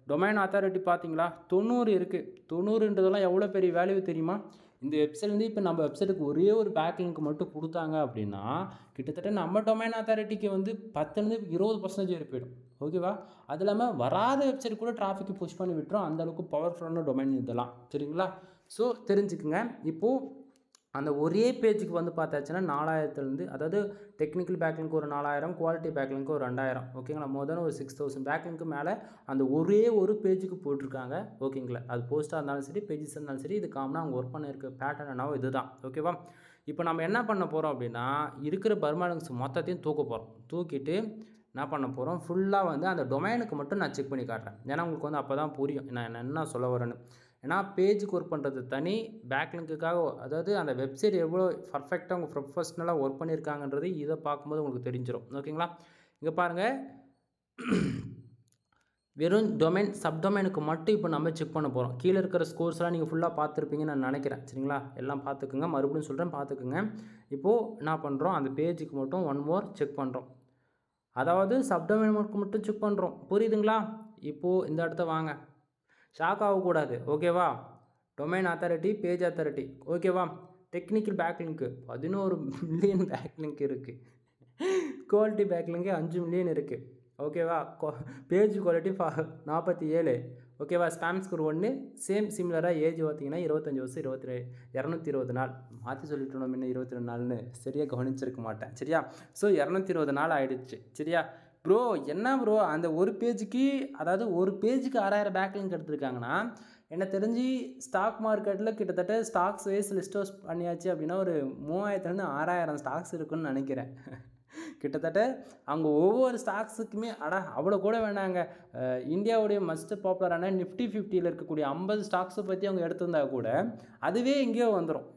டொமைன் அத்தாரிட்டி பார்த்தீங்களா 90 இருக்குது. 90ன்றதெல்லாம் எவ்வளோ பெரிய வேல்யூ தெரியுமா. இந்த வெப்சைட்லேருந்து இப்போ நம்ம வெப்சைட்டுக்கு ஒரே ஒரு பேக்லிங்க் மட்டும் கொடுத்தாங்க அப்படின்னா கிட்டத்தட்ட நம்ம டொமைன் அத்தாரிட்டிக்கு வந்து 10லேருந்து 20% போயிடும் ஓகேவா. அது இல்லாமல் வராத வெப்சைட் கூட டிராஃபிக் புஷ் பண்ணி விட்டுரும், அந்தளவுக்கு பவர்ஃபுல்லான டொமைன் இதெல்லாம் சரிங்களா. ஸோ தெரிஞ்சுக்குங்க. இப்போது அந்த ஒரே பேஜுக்கு வந்து பார்த்தாச்சுன்னா 4000லேருந்து, அதாவது டெக்னிக்கல் பேக்லிங்க்கு ஒரு 4000, குவாலிட்டி பேக்லிங்க்கு ஒரு 2000 ஓகேங்களா. மோர் ஒரு 6000 பேக்லிங்க்கு மேலே அந்த ஒரே ஒரு பேஜுக்கு போட்டிருக்காங்க ஓகேங்களா. அது போஸ்ட்டாக இருந்தாலும் சரி, பேஜஸ் இருந்தாலும் சரி, இது காமனாக அவங்க ஒர்க் பண்ணியிருக்க பேட்டர்ன் என்னவோ இதுதான் ஓகேவா. இப்போ நம்ம என்ன பண்ண போகிறோம் அப்படின்னா, இருக்கிற பர்மலன்ஸ் மொத்தத்தையும் தூக்க போகிறோம். தூக்கிட்டு என்ன பண்ண போகிறோம், ஃபுல்லாக வந்து அந்த டொமைனுக்கு மட்டும் நான் செக் பண்ணி காட்டுறேன். ஏன்னா உங்களுக்கு வந்து அப்போ தான் புரியும் நான் என்ன சொல்ல வரேன்னு. ஏன்னா பேஜுக்கு ஒர்க் பண்ணுறது தனி, பேக்லிங்க்குக்காக அதாவது அந்த வெப்சைட் எவ்வளோ பர்ஃபெக்டாக அவங்க ப்ரொஃபஷ்னலாக ஒர்க் பண்ணியிருக்காங்கன்றது இதை பார்க்கும்போது உங்களுக்கு தெரிஞ்சிடும் ஓகேங்களா. இங்கே பாருங்கள், வெறும் டொமைன் சப்டொமைனுக்கு மட்டும் இப்போ நம்ம செக் பண்ண போகிறோம். கீழே இருக்கிற ஸ்கோர்ஸ்லாம் நீங்கள் ஃபுல்லாக பார்த்துருப்பீங்கன்னு நான் நினைக்கிறேன் சரிங்களா. எல்லாம் பார்த்துக்குங்க, மறுபடியும் சொல்கிறேன் பார்த்துக்குங்க. இப்போது என்ன பண்ணுறோம், அந்த பேஜுக்கு மட்டும் ஒன் மோர் செக் பண்ணுறோம், அதாவது சப்டொமைனுக்கு மட்டும் செக் பண்ணுறோம், புரியுதுங்களா. இப்போது இந்த இடத்த வாங்க, ஷாக் ஆகக்கூடாது ஓகேவா. டொமைன் அத்தாரிட்டி, பேஜ் அத்தாரிட்டி ஓகேவா. டெக்னிக்கல் பேக்லிங்க்கு 11 மில்லியன் பேக்லிங்க் இருக்குது. குவாலிட்டி பேக்லிங்க்கு 5 மில்லியன் இருக்குது ஓகேவா. பேஜ் குவாலிட்டி 47 ஓகேவா. Spam score 1. சேம் சிமிலராக ஏஜ் பார்த்தீங்கன்னா 25 வருஷம் 220 நாள். மாற்றி சொல்லிட்டோம் இன்னும் 22 நாள்னு சரியாக கவனிச்சிருக்க மாட்டேன் சரியா. ஸோ 220 நாள் ஆகிடுச்சு சரியா. ப்ரோ என்ன ப்ரோ அந்த ஒரு பேஜுக்கு, அதாவது ஒரு பேஜுக்கு 6000 பேக்லிங்க் எடுத்துருக்காங்கன்னா எனக்கு தெரிஞ்சு ஸ்டாக் மார்க்கெட்டில் கிட்டத்தட்ட ஸ்டாக்ஸ் வைஸ் லிஸ்ட் பண்ணியாச்சு அப்படின்னா ஒரு 3000லேருந்து 6000 ஸ்டாக்ஸ் இருக்குன்னு நினைக்கிறேன் கிட்டத்தட்ட அவங்க ஒவ்வொரு ஸ்டாக்ஸுக்குமே அவ்வளோ கூட வேணாங்க. இந்தியாவுடைய மஸ்ட் பாப்புலரான நிஃப்டி 50ல் இருக்கக்கூடிய 50 ஸ்டாக்ஸை பற்றி அவங்க எடுத்திருந்தா கூட அதுவே எங்கேயோ வந்துடும்.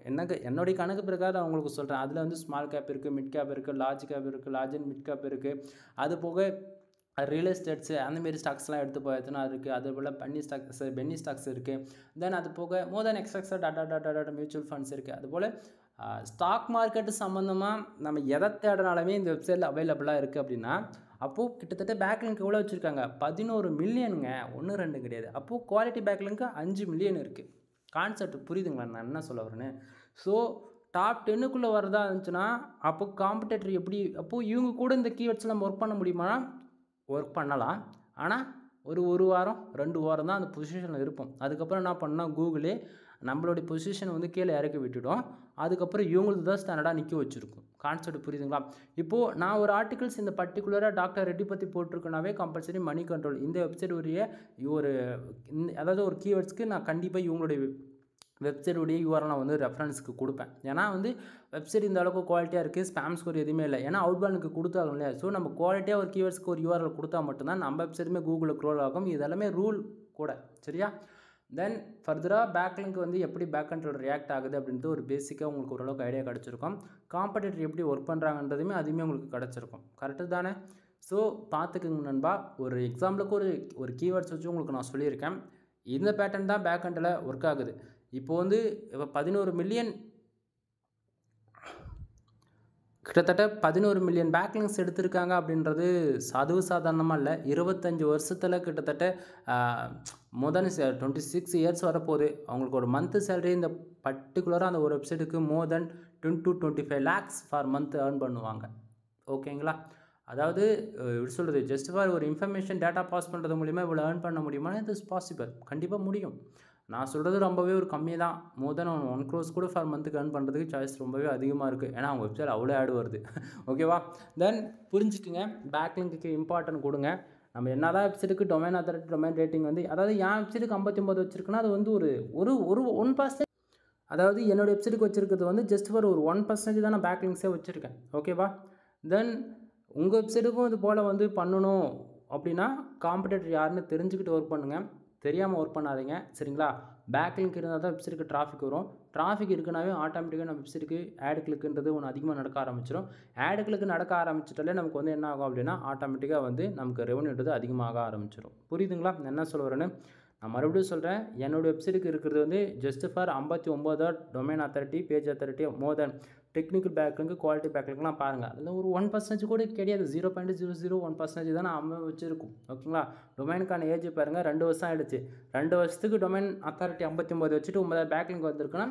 என்னுடைய கணக்கு பிரகாரம் அவங்களுக்கு சொல்கிறேன். அதில் வந்து ஸ்மால் கேப் இருக்குது, மிட் கேப் இருக்குது, லார்ஜ் கேப் இருக்குது, லார்ஜ் அண்ட் மிட் கேப் இருக்குது. அது போக ரியல் எஸ்டேட்ஸு அந்தமாரி ஸ்டாக்ஸ்லாம் எடுத்து போயிடுச்சுன்னா இருக்குது. அது போல் பென்னி ஸ்டாக்ஸ் இருக்குது. தென் அது போக மோர் தென் எக்ஸ்ட்ரா டாட்டா மியூச்சுவல் ஃபண்ட்ஸ் இருக்குது. அதுபோல் ஸ்டாக் மார்க்கெட்டு சம்மந்தமாக நம்ம எதை தேடினாலுமே இந்த வெப்சைட்டில் அவைலபிளாக இருக்குது அப்படின்னா, அப்போது கிட்டத்தட்ட பேக்லிங்க் எவ்வளோ வச்சுருக்காங்க? 11 மில்லியனுங்க. 1 2 கிடையாது. அப்போது குவாலிட்டி பேக்லிங்க்கு 5 மில்லியன் இருக்குது. கான்செப்ட் புரியுதுங்களா நான் என்ன சொல்ல வரேன்னு? ஸோ டாப் 10க்குள்ளே வரதா இருந்துச்சுன்னா அப்போது காம்படேட்டர் எப்படி? அப்போது இவங்க கூட இந்த கீவேர்ட்ஸில் நம்ம ஒர்க் பண்ண முடியுமா? ஒர்க் பண்ணலாம். ஆனால் ஒரு வாரம் 2 வாரம் தான் அந்த பொசிஷனில் இருப்போம். அதுக்கப்புறம் என்ன பண்ணால் கூகுளே நம்மளுடைய பொசிஷனை வந்து கீழே இறக்கி விட்டுடும். அதுக்கப்புறம் இவங்களுக்கு தான் ஸ்டாண்டர்டாக நிற்க வச்சுருக்கும். கான்செப்ட் புரியுதுங்களா? இப்போது நான் ஒரு ஆர்டிகல்ஸ் இந்த பர்டிகுலராக டாக்டர் ரெட்டி பற்றி போட்டிருக்கனாவே கம்பல்சரி மணி கண்ட்ரோல் இந்த வெப்சைட் அதாவது ஒரு கீவேர்ட்ஸ்க்கு நான் கண்டிப்பாக இவங்களுடைய வெப்சைட்டுடைய யூஆர்எல் நான் வந்து ரெஃபரன்ஸுக்கு கொடுப்பேன். ஏன்னா வந்து வெப்சைட் இந்த அளவுக்கு குவாலிட்டியாக இருக்குது, ஸ்பேம் ஸ்கோர் எதுவுமே இல்லை. ஏன்னா அவுட்பானுக்கு கொடுத்தாலும் இல்லையா? ஸோ நம்ம குவாலிட்டியாக ஒரு கீவேர்ட்ஸ்க்கு ஒரு யூஆர்எல் கொடுத்தா மட்டும்தான் நம்ம வெப்சைட்டுமே கூகுளில் க்ரோல் ஆகும். இதெல்லாமே ரூல் கூட, சரியா? தென் ஃபர்தராக பேக்லிங்க் வந்து எப்படி பேக் கண்ட்ரோல் ரியாக்ட் ஆகுது அப்படின்ட்டு ஒரு பேசிக்காக உங்களுக்கு ஓரளவுக்கு ஐடியா கிடச்சிருக்கும். காம்படேட்டர் எப்படி ஒர்க் பண்ணுறாங்கன்றதுமே அதுவுமே உங்களுக்கு கிடச்சிருக்கும். கரெக்டு தானே? ஸோ பார்த்துக்குங்க நண்பா. ஒரு எக்ஸாம்பிளுக்கு ஒரு கீவேர்ட்ஸ் வச்சு உங்களுக்கு நான் சொல்லியிருக்கேன். இந்த பேட்டர்ன் தான் பேக் கண்டில் ஒர்க் ஆகுது. இப்போது வந்து 11 மில்லியன் கிட்டத்தட்ட 11 மில்லியன் பேக்லிங்ஸ் எடுத்திருக்காங்க அப்படின்றது சாதாரணமாக இல்லை. 25 வருஷத்தில் கிட்டத்தட்ட மோர் 26 இயர்ஸ் வரப்போகுது. அவங்களுக்கு ஒரு மந்த்து சேலரி இந்த பர்டிகுலராக அந்த ஒரு வெப்சைட்டுக்கு மோர் தென் 20 to 25 lakhs for month earn பண்ணுவாங்க. ஓகேங்களா? அதாவது எப்படி சொல்கிறது, ஜஸ்ட் ஃபார் ஒரு இன்ஃபர்மேஷன் டேட்டா பாஸ் பண்ணுறது மூலிமா இவ்வளோ ஏர்ன் பண்ண முடியுமா? இது இஸ் பாசிபிள். கண்டிப்பாக முடியும். நான் சொல்கிறது ரொம்பவே ஒரு கம்மி தான். மோர் தென் 1 crore கூட ஃபார் மந்த்துக்கு ஏர்ன் பண்ணுறதுக்கு சாய்ஸ் ரொம்பவே அதிகமாக இருக்குது. ஏன்னா அவங்க வெப்சைட் அவ்வளோ ஆட் வருது. ஓகேவா? தென் புரிஞ்சுக்குங்க, பேக்லிங்க்கு இம்பார்ட்டன்ட் கொடுங்க. நம்ம என்ன தான் வெப்சைட்டுக்கு டொமைன் அத்தாரிட்டி டொமைன் ரேட்டிங் வந்து, அதாவது என் வெப்சைட்டுக்கு 59 வச்சுருக்குன்னா அது வந்து ஒரு 1%. அதாவது என்னோடய வெப்சைட்டுக்கு வச்சுருக்கிறது வந்து ஜஸ்ட் ஃபார் ஒரு 1% தான் நான் பேக்லிங்ஸே வச்சுருக்கேன். ஓகேவா? தென் உங்கள் வெப்சைட்டுக்கும் இது போல் வந்து பண்ணணும் அப்படின்னா காம்படேட்டர் யாருன்னு தெரிஞ்சுக்கிட்டு ஒர்க் பண்ணுங்கள். தெரியாமல் ஒர்க் பண்ணாதீங்க, சரிங்களா? பேக்லிங்க் இருந்தால் தான் வெப்சைட்டுக்கு டிராஃபிக் வரும். டிராஃபிக் இருக்குனாவே ஆட்டோமேட்டிக்காக நம்ம வெப்சைட்டுக்கு ஆட் கிளிக்குன்றது ஒன்று அதிகமாக நடக்க ஆரம்பிச்சிடும். ஆட் கிளிக்கு நடக்க ஆரம்பிச்சிட்டாலே நமக்கு வந்து என்ன ஆகும் அப்படின்னா ஆட்டோமேட்டிக்காக வந்து நமக்கு ரெவன்யூன்றது அதிகமாக ஆரம்பிச்சிடும். புரியுதுங்களா என்ன சொல்ல வரேன்னு? நான் மறுபடியும் சொல்கிறேன். என்னோடய வெப்சைட்டுக்கு இருக்கிறது வந்து just for 59 domain authority, page authority, more then technical backlink, quality பேக்லிங்க்லாம் பாருங்கள். அதில் ஒரு 1% கூட கிடையாது. 0.001% தான் நான் வச்சுருக்கோம். ஓகேங்களா? டொமைனுக்கான ஏஜ் பாருங்கள், 2 வருஷம் ஆகிடுச்சு. 2 வருஷத்துக்கு டொமைன் அத்தாரிட்டி 59 வச்சுட்டு 9 பேக்லிங்க் வந்திருக்குன்னா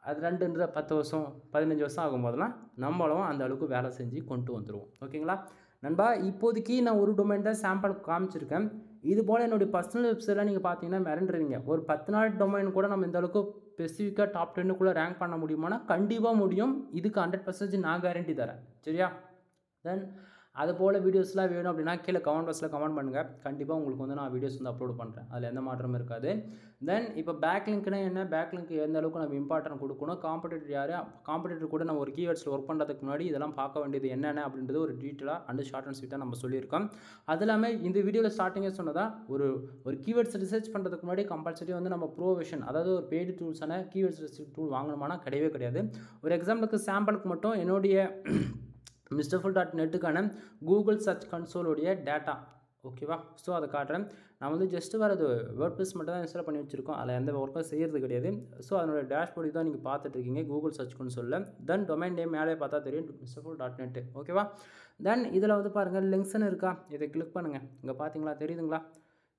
அது 2 10 வருஷம் 15 வருஷம் ஆகும்போதெல்லாம் நம்மளும் அந்த அளவுக்கு வேலை செஞ்சு கொண்டு வந்துடுவோம். ஓகேங்களா நண்பா? இப்போதைக்கு நான் ஒரு டொமைன் தான் சாம்பிள் காமிச்சிருக்கேன். இது போல் என்னுடைய பர்சனல் வெப்சைட்லாம் நீங்கள் பார்த்தீங்கன்னா மிரண்டுருவீங்க. ஒரு 10 நாள் டொமைன் கூட நம்ம இந்த அளவுக்கு ஸ்பெசிஃபிக்காக டாப் 10க்குள்ளே ரேங்க் பண்ண முடியுமானா கண்டிப்பாக முடியும். இதுக்கு 100% நான் கேரண்டி தரேன். சரியா? தென் அது போல் வீடியோஸ்லாம் வேணும் அப்படின்னா கீழே கமெண்ட் பாக்ஸில் கமெண்ட் பண்ணுங்கள். கண்டிப்பாக உங்களுக்கு வந்து நான் வீடியோஸ் வந்து அப்லோட் பண்ணுறேன். அதில் எந்த மாற்றமும் இருக்காது. தென் இப்போ பேக்லிங்க்னா என்ன, பேக்லிங்க் எந்த அளவுக்கு நம்ம இம்பார்ட்டன்ட் கொடுக்கணும், காம்படேட்டர் யார், காம்படேட்டர் கூட நம்ம ஒரு கீவேர்ட்ஸில் ஒர்க் பண்ணுறதுக்கு முன்னாடி இதெல்லாம் பார்க்க வேண்டியது என்னென்ன அப்படின்றது ஒரு டீட்டெயிலாக அண்ட் ஷார்ட் அண்ட் ஸ்வீட்டாக நம்ம சொல்லியிருக்கோம். அது இல்லாமல் இந்த வீடியோவில் ஸ்டார்டிங்கே சொன்னதான் ஒரு கீவேர்ட்ஸ் ரிசர்ச் பண்ணுறதுக்கு முன்னாடி கம்பல்சரி வந்து நம்ம ப்ரோவிஷன், அதாவது ஒரு பெய்டு டூல்ஸான கீவேர்ட்ஸ் ரிசர்ச் டூல் வாங்கணுமானா கிடையவே கிடையாது. ஒரு எக்ஸாம்பிளுக்கு சாம்பிளுக்கு மட்டும் என்னுடைய mrfull.netக்கான கூகுள் சர்ச் கன்சோலுடைய டேட்டா, ஓகேவா? ஸோ அதை காட்டுறேன். நான் வந்து ஜஸ்ட்டு வரது வேர்ட்ப்ரெஸ் மட்டும் தான் இன்ஸ்டால் பண்ணி வச்சுருக்கோம். அதில் எந்த ஒர்க்கும் செய்கிறது கிடையாது. ஸோ அதனோட டேஷ்போர்டு தான் நீங்கள் பார்த்துட்ருக்கீங்க கூகுள் சர்ச் கன்சோலில். தென் டொமைன் நேம் மேலே பார்த்தா தெரியும் mrfull.net, ஓகேவா? தென் இதில் வந்து பாருங்கள் லிங்க்ஸ்னு இருக்கா, இதை கிளிக் பண்ணுங்கள். இங்கே பார்த்தீங்களா, தெரியுதுங்களா?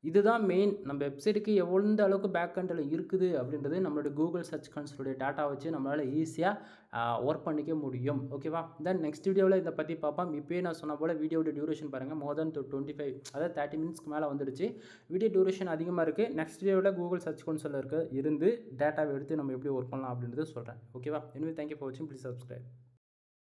இதுதான் மெயின். நம்ம வெப்சைட்டுக்கு எந்த அளவுக்கு பேக் கண்டில் இருக்குது அப்படின்றது நம்மளுடைய கூகுள் சர்ச் கன்சோலுடைய டேட்டா வச்சு நம்மளால் ஈஸியாக ஒர்க் பண்ணிக்க முடியும். ஓகேவா? தென் நெக்ஸ்ட் வீடியோவில் இதை பற்றி பார்ப்போம். இப்போயே நான் சொன்ன போல் வீடியோட டியூரேஷன் பாருங்கள், மோர் தென் 25, அதாவது 30 மினிட்ஸ்க்கு மேலே வந்துடுச்சு. வீடியோ டியூரேஷன் அதிகமாக இருக்குது. நெக்ஸ்ட் வீடியோவில் கூகுள் சர்ச் கன்சோலில் இருந்து டேட்டாவை எடுத்து நம்ம எப்படி ஒர்க் பண்ணலாம் அப்படின்றது சொல்கிறேன். ஓகேவா? எனவே தேங்க்யூ ஃபார் வாட்சிங். Please subscribe.